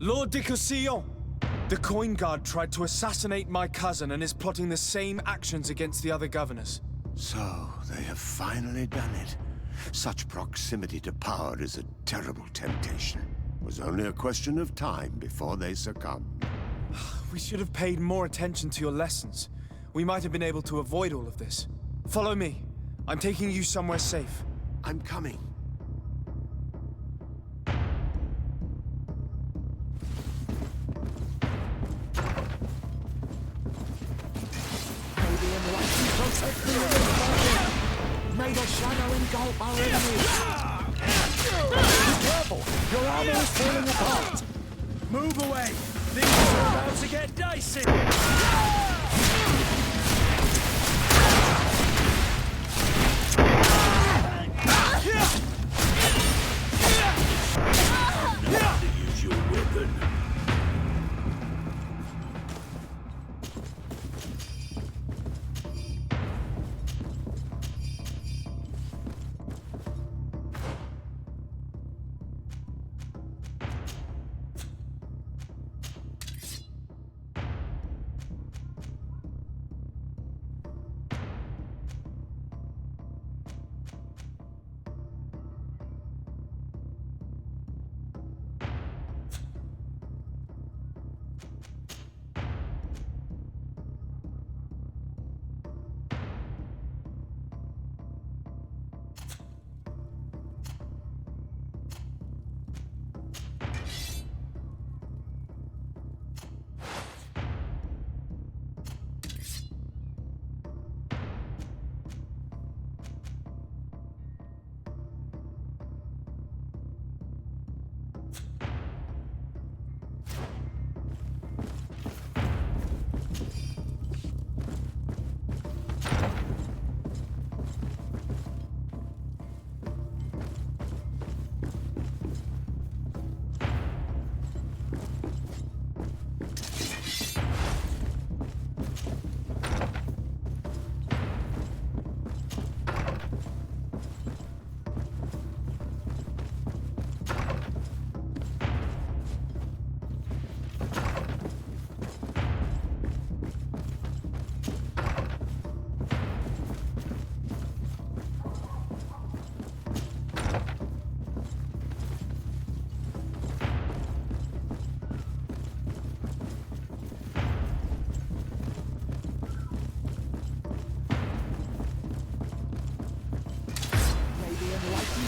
Lord de Cossillon! The Coin Guard tried to assassinate my cousin and is plotting the same actions against the other governors. So, they have finally done it. Such proximity to power is a terrible temptation. It was only a question of time before they succumbed. We should have paid more attention to your lessons. We might have been able to avoid all of this. Follow me. I'm taking you somewhere safe. I'm coming. May the shadow engulf our enemies! Be careful! Your armor is falling apart! Move away! Things are about to get dicey! Use your weapon.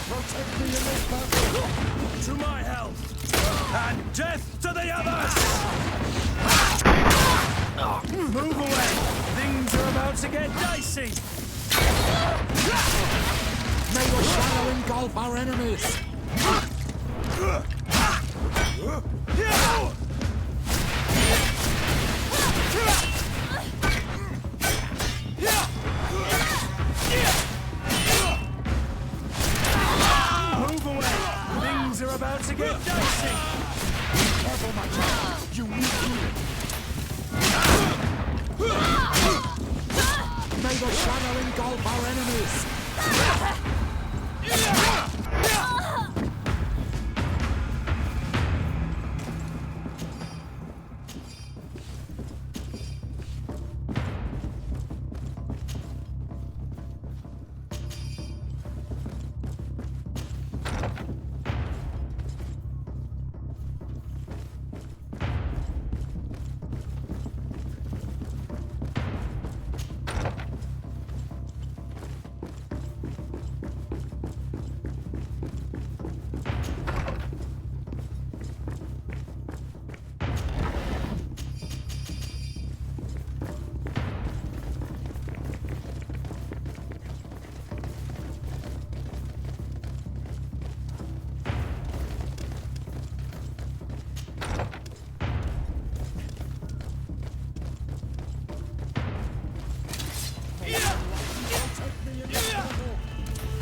Protect me in this battle! To my health! And death to the others! Move away! Things are about to get dicey! May the shadow engulf our enemies! Move away! Things are about to get dicey! Be careful, my child! You need healing! shadow engulf our enemies!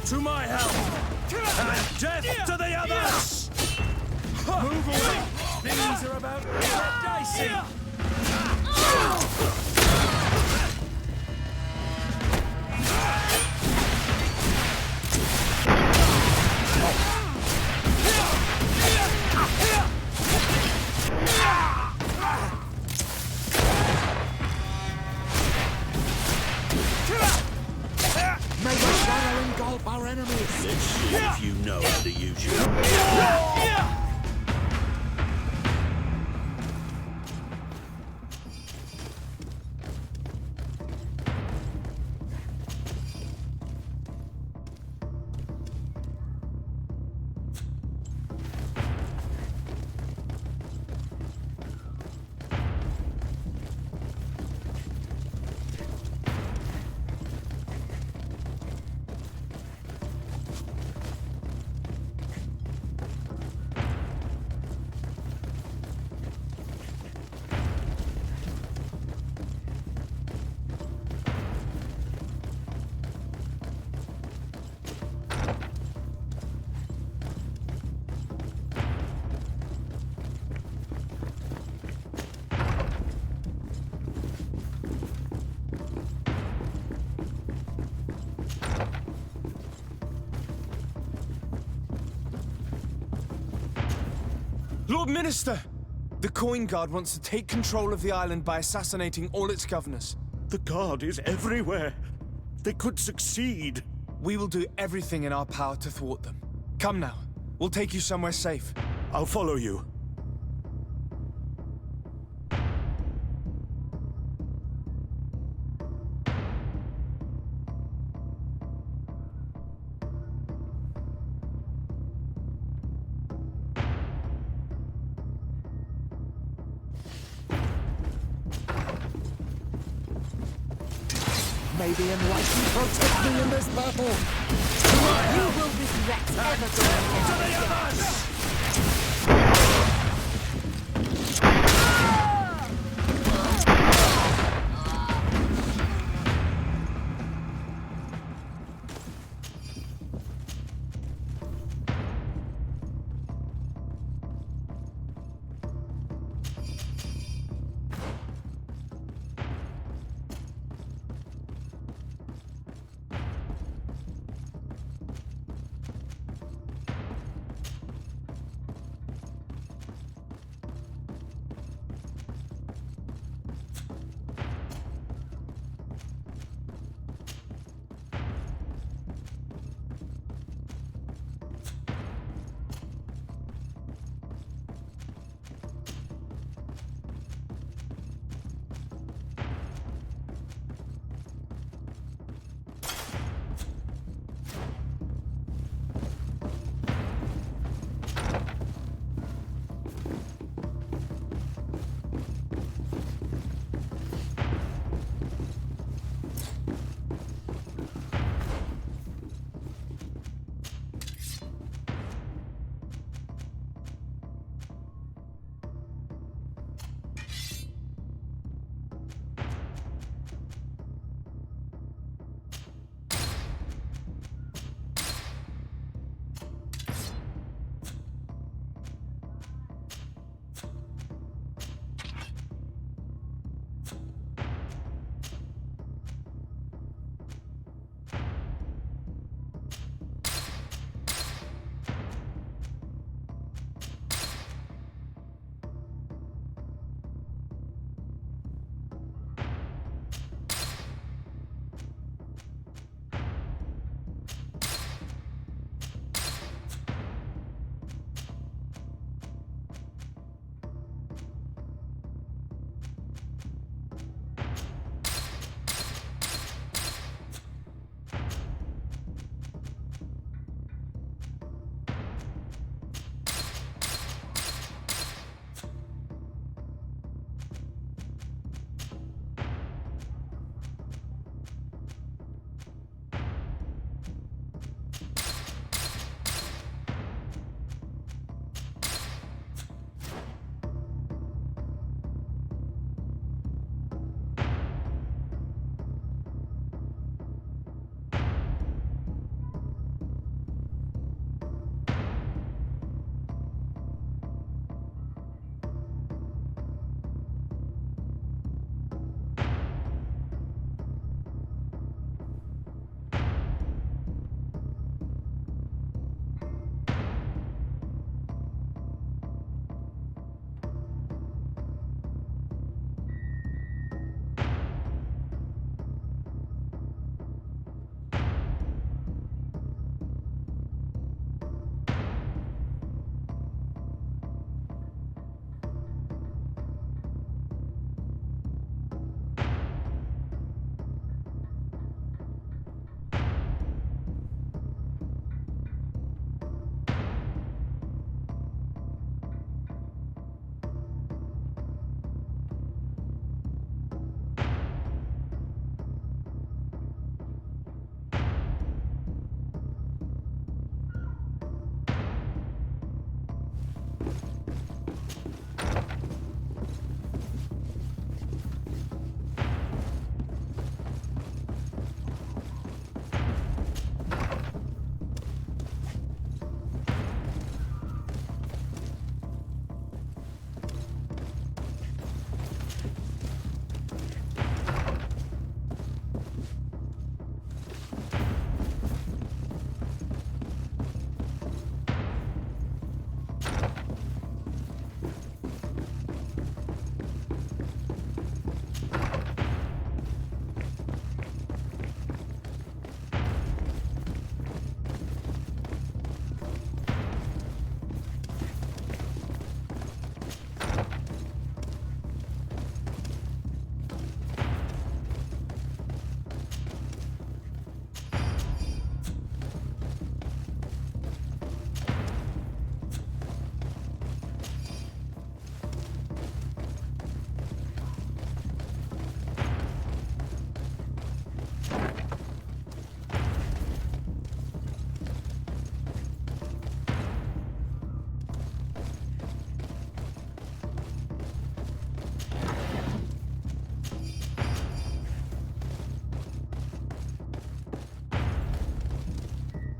To my help! And death to the others! Move away! Things are about to get dicey! May the shadow engulf our enemies! Let's see if you know how to use your... Lord Minister! The Coin Guard wants to take control of the island by assassinating all its governors. The Guard is everywhere. They could succeed. We will do everything in our power to thwart them. Come now. We'll take you somewhere safe. I'll follow you. May the enlightened protect me in this battle! You will regret ever going against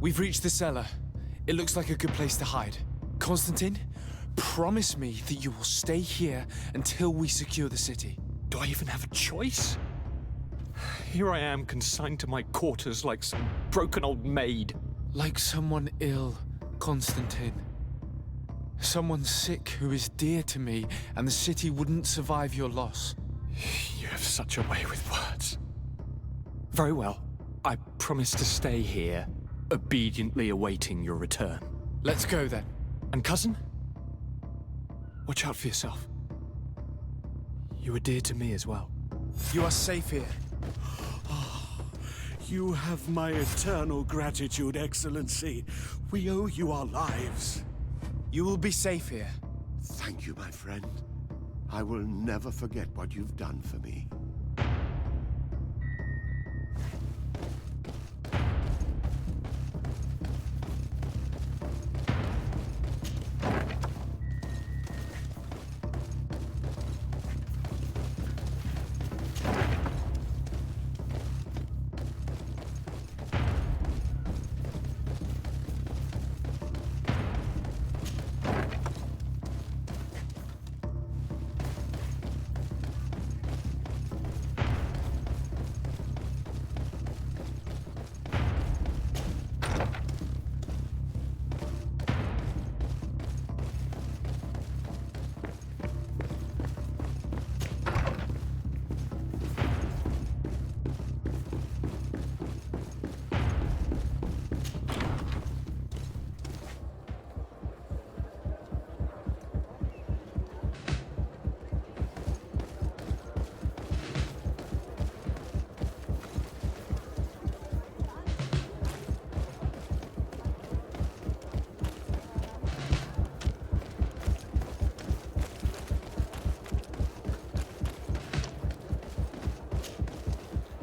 We've reached the cellar. It looks like a good place to hide. Constantine, promise me that you will stay here until we secure the city. Do I even have a choice? Here I am, consigned to my quarters like some broken old maid. Like someone ill, Constantine. Someone sick who is dear to me, and the city wouldn't survive your loss. You have such a way with words. Very well. I promise to stay here, obediently awaiting your return. Let's go then. And cousin? Watch out for yourself. You are dear to me as well. You are safe here. You have my eternal gratitude, Excellency. We owe you our lives. You will be safe here. Thank you, my friend. I will never forget what you've done for me.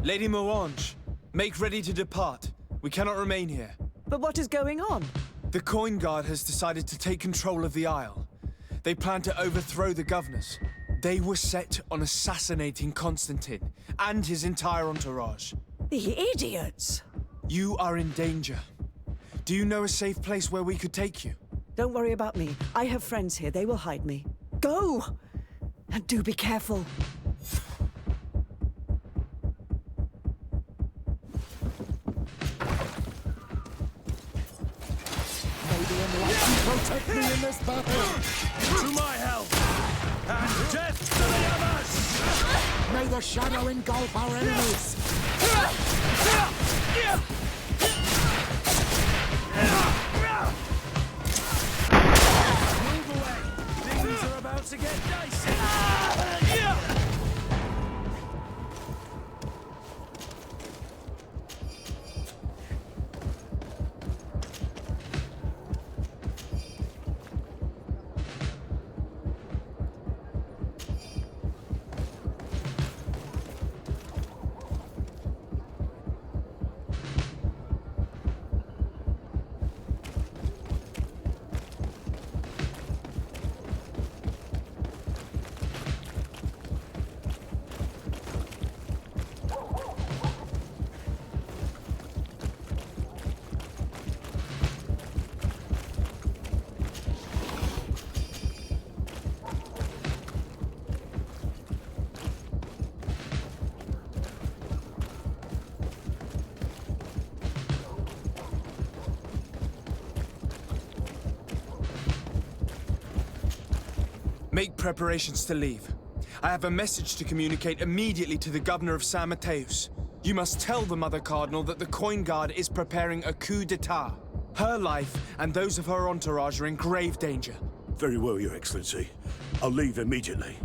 Lady Moange, make ready to depart. We cannot remain here. But what is going on? The Coin Guard has decided to take control of the Isle. They plan to overthrow the governors. They were set on assassinating Constantine and his entire entourage. The idiots! You are in danger. Do you know a safe place where we could take you? Don't worry about me. I have friends here. They will hide me. Go! And do be careful. Protect me in this battle! To my help! And death to the others! May the shadow engulf our enemies! Move away! Things are about to get dicey! Make preparations to leave. I have a message to communicate immediately to the governor of San Mateus. You must tell the Mother Cardinal that the Coin Guard is preparing a coup d'etat. Her life and those of her entourage are in grave danger. Very well, Your Excellency. I'll leave immediately.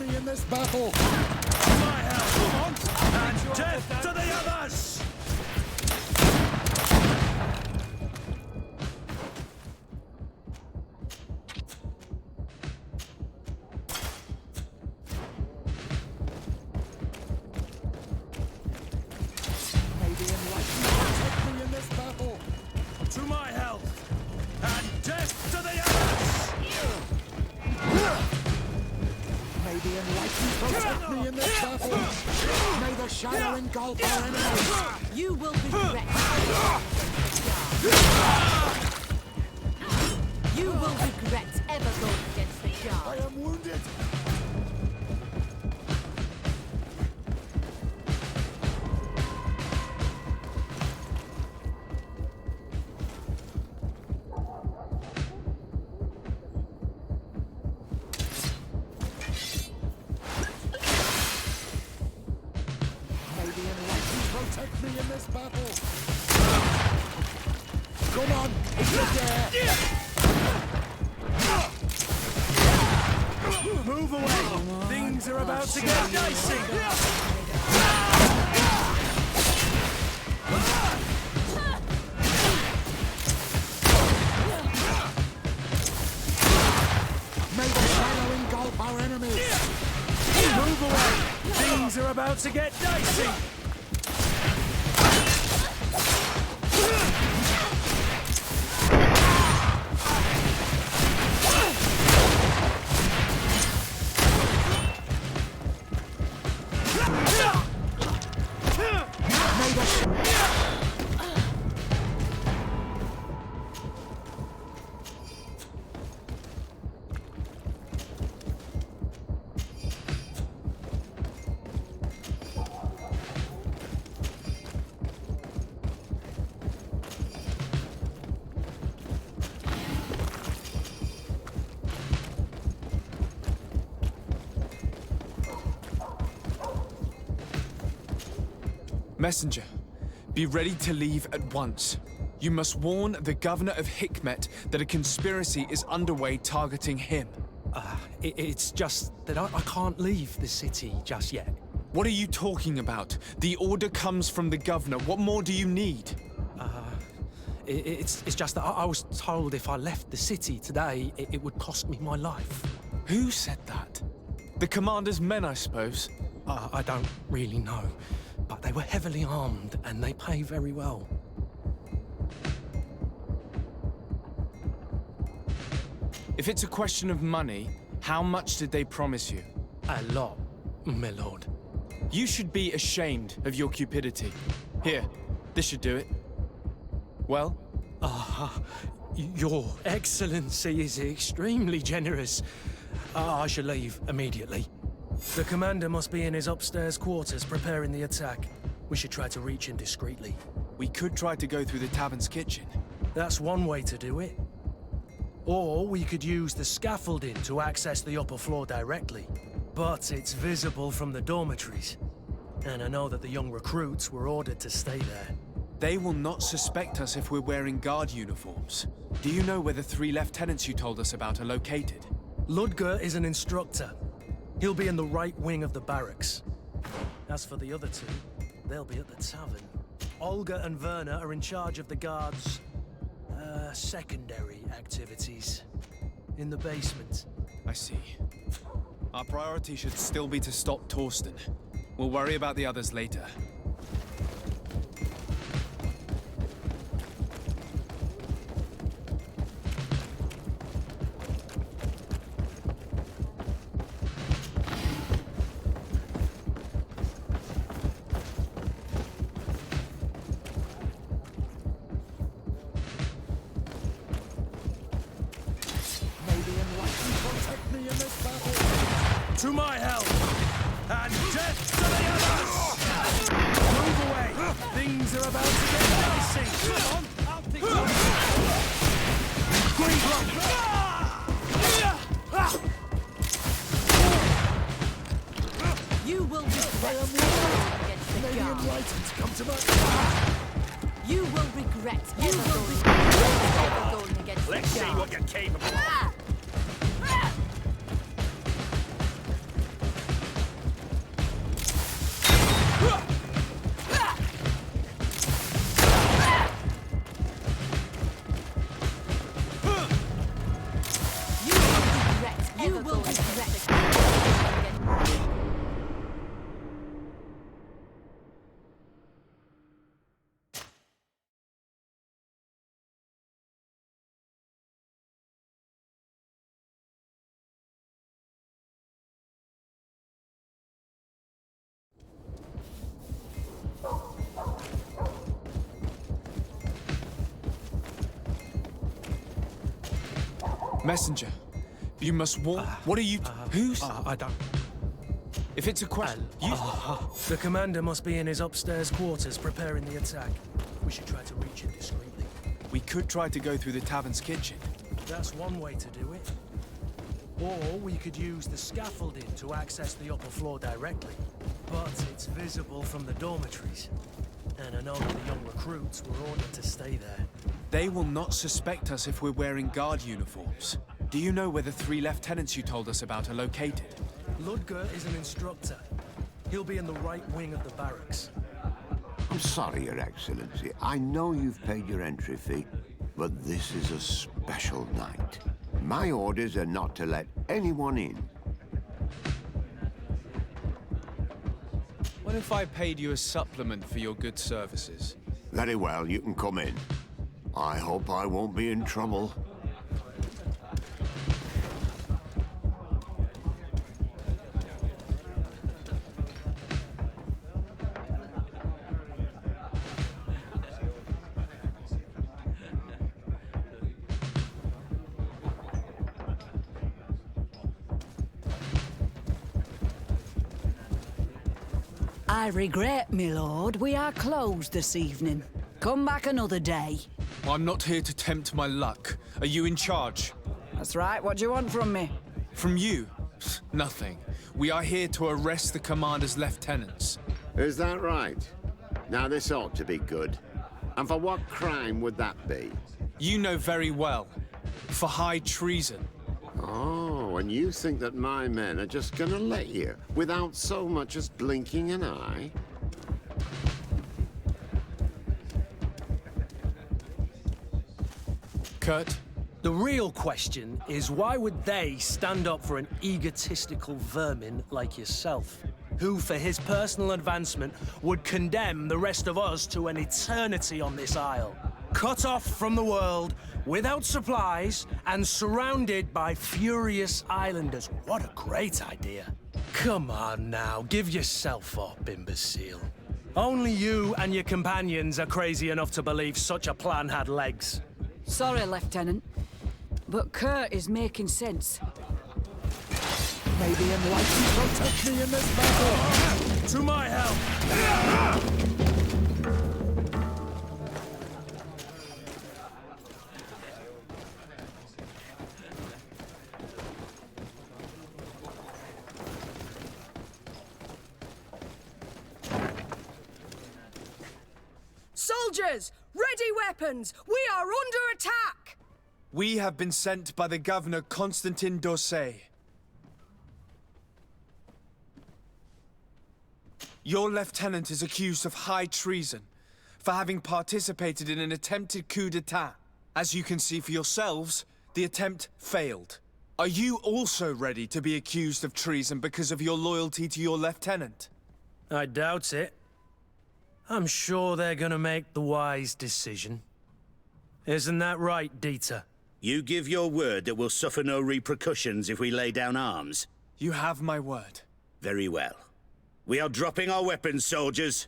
me in this battle! To my help! And death to the others! May the enlightened protect me in this battle! To my help! And death to the others! May the enlightened protect me in this battle! May the shadow engulf our enemies! You will regret. You will regret ever going against the I guard. am wounded! May the enlightened protect me in this battle! Come on, if you dare! Move away! Things are about to get dicey! May the shadow engulf our enemies! Move away! Things are about to get dicey! Messenger, be ready to leave at once. You must warn the governor of Hikmet that a conspiracy is underway targeting him. It's just that I can't leave the city just yet. What are you talking about? The order comes from the governor. What more do you need? It's just that I was told if I left the city today, it would cost me my life. Who said that? The commander's men, I suppose. I don't really know, but they were heavily armed and they pay very well. If it's a question of money, how much did they promise you? A lot, my lord. You should be ashamed of your cupidity. Here, this should do it. Well? Your Excellency is extremely generous. I should leave immediately. The commander must be in his upstairs quarters preparing the attack. We should try to reach him discreetly. We could try to go through the tavern's kitchen. That's one way to do it. Or we could use the scaffolding to access the upper floor directly. But it's visible from the dormitories. And I know that the young recruits were ordered to stay there. They will not suspect us if we're wearing guard uniforms. Do you know where the 3 lieutenants you told us about are located? Ludger is an instructor. He'll be in the right wing of the barracks. As for the other 2, they'll be at the tavern. Olga and Werner are in charge of the guards' secondary activities. In the basement. I see. Our priority should still be to stop Torsten. We'll worry about the others later. To my help! And death to the others! Move away! Things are about to get dicey! Come on, I'll pick you up! You will regret against the May the guard. enlightened come to my... You will regret ever going against the guard. Let's see what you're capable of. will regret. Messenger, you must warn. What are you? Who's? I don't. If it's a question, you. The commander must be in his upstairs quarters preparing the attack. We should try to reach him discreetly. We could try to go through the tavern's kitchen. That's one way to do it. Or we could use the scaffolding to access the upper floor directly. But it's visible from the dormitories. And I know that the young recruits were ordered to stay there. They will not suspect us if we're wearing guard uniforms. Do you know where the 3 lieutenants you told us about are located? Ludger is an instructor. He'll be in the right wing of the barracks. I'm sorry, Your Excellency. I know you've paid your entry fee, but this is a special night. My orders are not to let anyone in. What if I paid you a supplement for your good services? Very well, you can come in. I hope I won't be in trouble. I regret, my lord, we are closed this evening. Come back another day. I'm not here to tempt my luck. Are you in charge? That's right, what do you want from me? From you? Nothing. We are here to arrest the commander's lieutenants. Is that right? Now this ought to be good. And for what crime would that be? You know very well. For high treason. Oh, and you think that my men are just gonna let you, without so much as blinking an eye? Kurt? The real question is why would they stand up for an egotistical vermin like yourself, who for his personal advancement would condemn the rest of us to an eternity on this isle, cut off from the world, without supplies, and surrounded by furious islanders? What a great idea. Come on now, give yourself up, imbecile. Only you and your companions are crazy enough to believe such a plan had legs. Sorry, Lieutenant, but Kurt is making sense. May the Enlightened protect me in this battle! To my help! Soldiers! Ready weapons! We are under attack! We have been sent by the governor Constantin d'Orsay. Your lieutenant is accused of high treason for having participated in an attempted coup d'etat. As you can see for yourselves, the attempt failed. Are you also ready to be accused of treason because of your loyalty to your lieutenant? I doubt it. I'm sure they're gonna make the wise decision. Isn't that right, Dieter? You give your word that we'll suffer no repercussions if we lay down arms? You have my word. Very well. We are dropping our weapons, soldiers.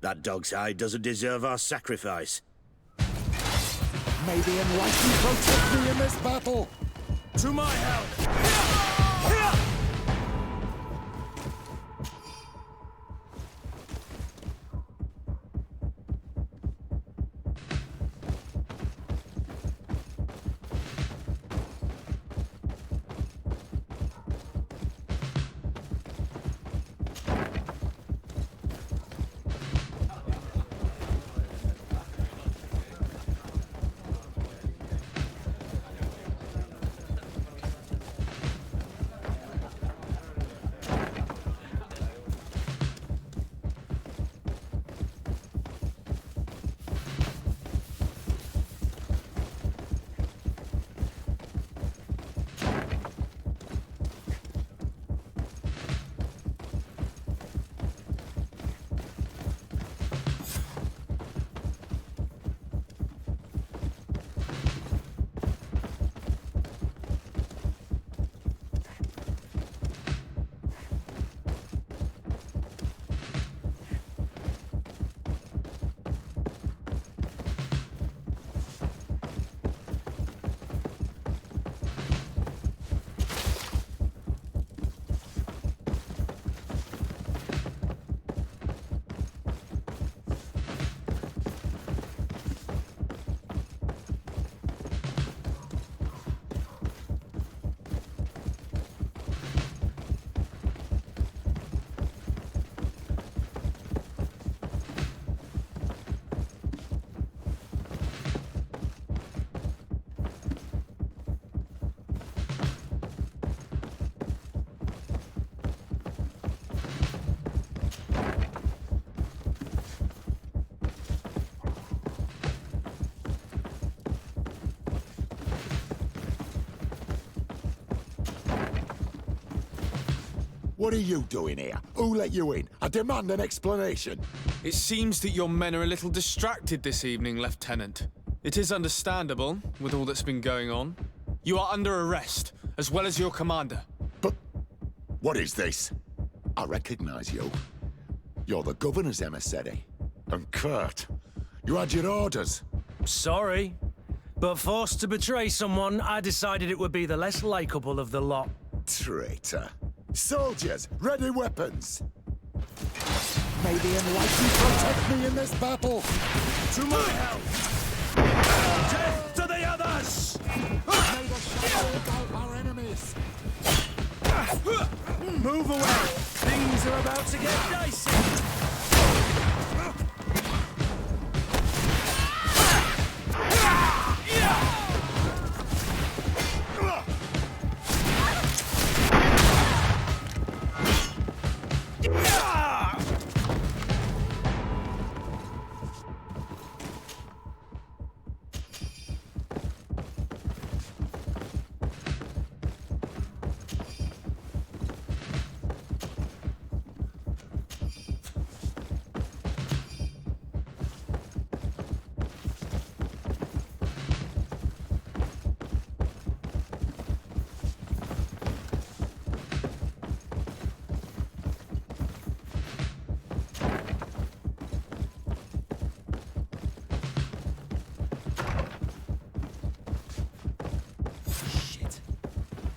That dog's hide doesn't deserve our sacrifice. May the Enlightened protect me in this battle! To my help! What are you doing here? Who let you in? I demand an explanation. It seems that your men are a little distracted this evening, Lieutenant. It is understandable, with all that's been going on. You are under arrest, as well as your commander. But what is this? I recognize you. You're the governor's emissary. And Kurt, you had your orders. Sorry, but forced to betray someone, I decided it would be the less likable of the lot. Traitor. Soldiers, ready weapons. May the enlightened protect me in this battle. To my help! Death to the others! May the shadow engulf our enemies. Move away! Things are about to get dicey!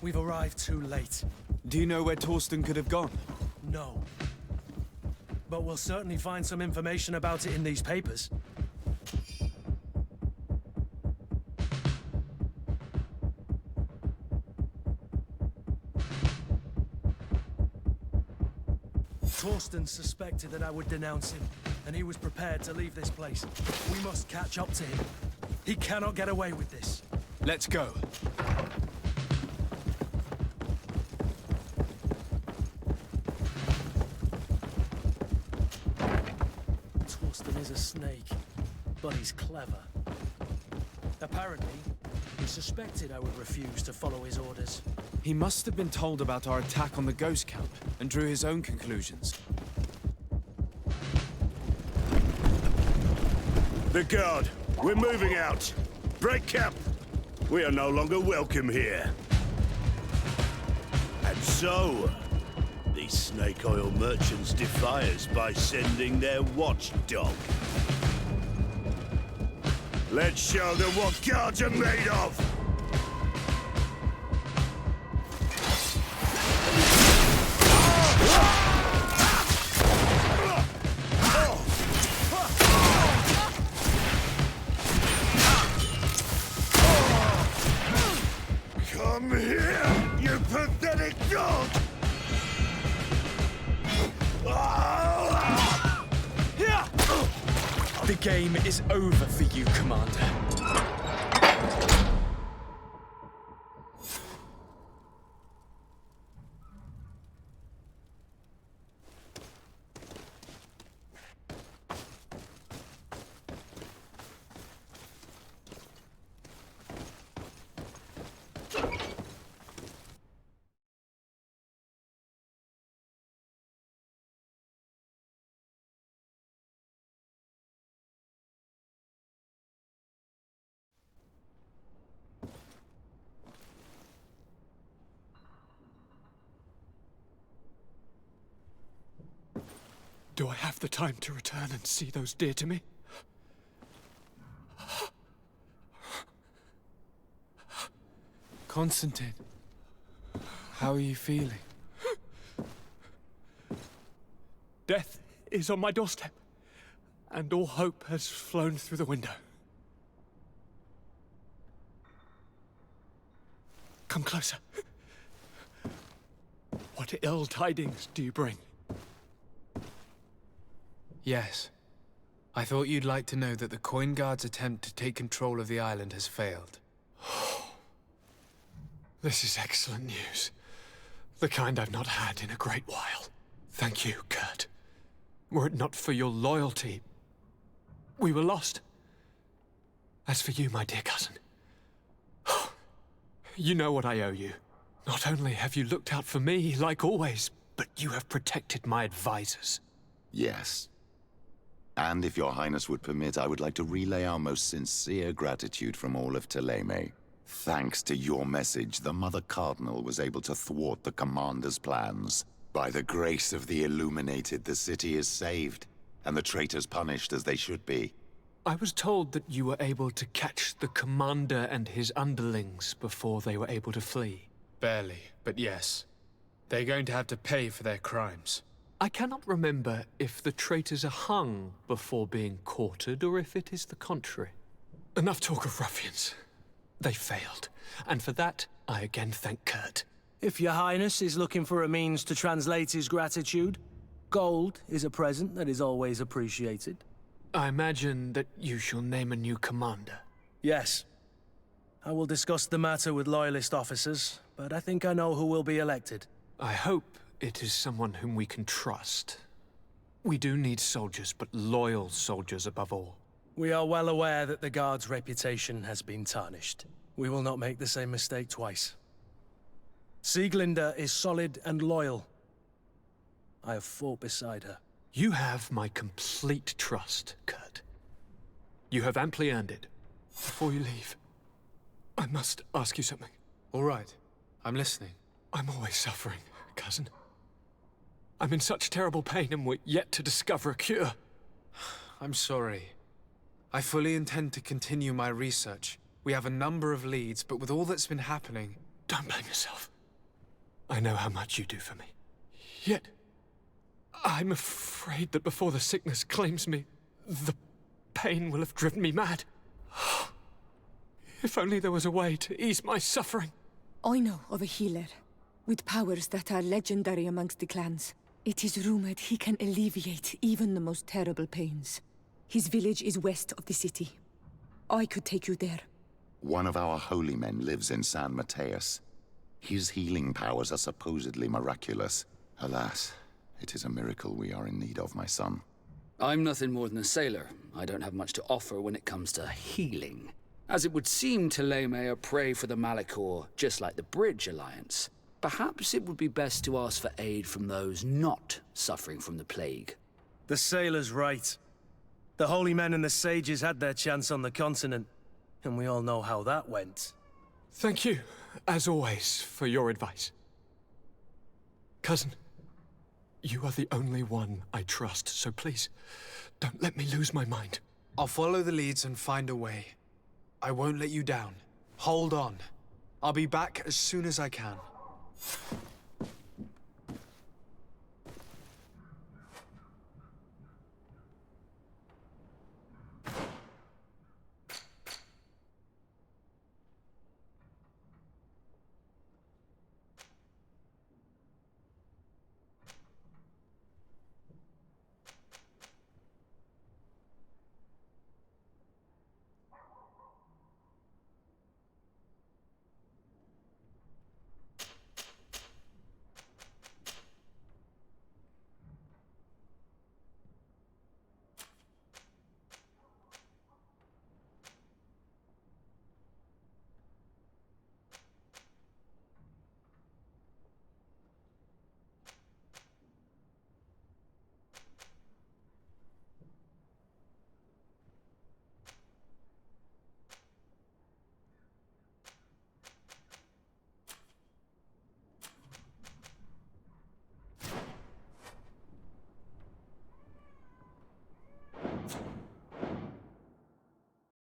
We've arrived too late. Do you know where Torsten could have gone? No. But we'll certainly find some information about it in these papers. Torsten suspected that I would denounce him, and he was prepared to leave this place. We must catch up to him. He cannot get away with this. Let's go. Torsten is a snake, but he's clever. Apparently, he suspected I would refuse to follow his orders. He must have been told about our attack on the ghost camp and drew his own conclusions. The guard, we're moving out. Break camp. We are no longer welcome here. And so, these snake oil merchants defy us by sending their watchdog. Let's show them what guards are made of! Come here, you pathetic dog! The game is over for you, Commander. Do I have the time to return and see those dear to me? Constantine, how are you feeling? Death is on my doorstep, and all hope has flown through the window. Come closer. What ill tidings do you bring? Yes. I thought you'd like to know that the Coin Guard's attempt to take control of the island has failed. This is excellent news. The kind I've not had in a great while. Thank you, Kurt. Were it not for your loyalty, we were lost. As for you, my dear cousin, you know what I owe you. Not only have you looked out for me, like always, But you have protected my advisors. Yes. And if your highness would permit, I would like to relay our most sincere gratitude from all of Thélème. Thanks to your message, the Mother Cardinal was able to thwart the Commander's plans. By the grace of the Illuminated, the city is saved, and the traitors punished as they should be. I was told that you were able to catch the Commander and his underlings before they were able to flee. Barely, but yes. They're going to have to pay for their crimes. I cannot remember if the traitors are hung before being quartered, or if it is the contrary. Enough talk of ruffians. They failed, and for that, I again thank Kurt. If your highness is looking for a means to translate his gratitude, gold is a present that is always appreciated. I imagine that you shall name a new commander. Yes. I will discuss the matter with Loyalist officers, but I think I know who will be elected. I hope it is someone whom we can trust. We do need soldiers, but loyal soldiers above all. We are well aware that the Guard's reputation has been tarnished. We will not make the same mistake twice. Sieglinde is solid and loyal. I have fought beside her. You have my complete trust, Kurt. You have amply earned it. Before you leave, I must ask you something. All right. I'm listening. I'm always suffering, cousin. I'm in such terrible pain and we're yet to discover a cure. I'm sorry. I fully intend to continue my research. We have a number of leads, but with all that's been happening... Don't blame yourself. I know how much you do for me. Yet, I'm afraid that before the sickness claims me, the pain will have driven me mad. If only there was a way to ease my suffering. I know of a healer, with powers that are legendary amongst the clans. It is rumored he can alleviate even the most terrible pains. His village is west of the city. I could take you there. One of our holy men lives in San Mateus. His healing powers are supposedly miraculous. Alas, it is a miracle we are in need of, my son. I'm nothing more than a sailor. I don't have much to offer when it comes to healing. As it would seem Thélème are prey for the Malachor, just like the Bridge Alliance. Perhaps it would be best to ask for aid from those not suffering from the plague. The sailor's right. The holy men and the sages had their chance on the continent, and we all know how that went. Thank you, as always, for your advice. Cousin, you are the only one I trust, so please, don't let me lose my mind. I'll follow the leads and find a way. I won't let you down. Hold on. I'll be back as soon as I can.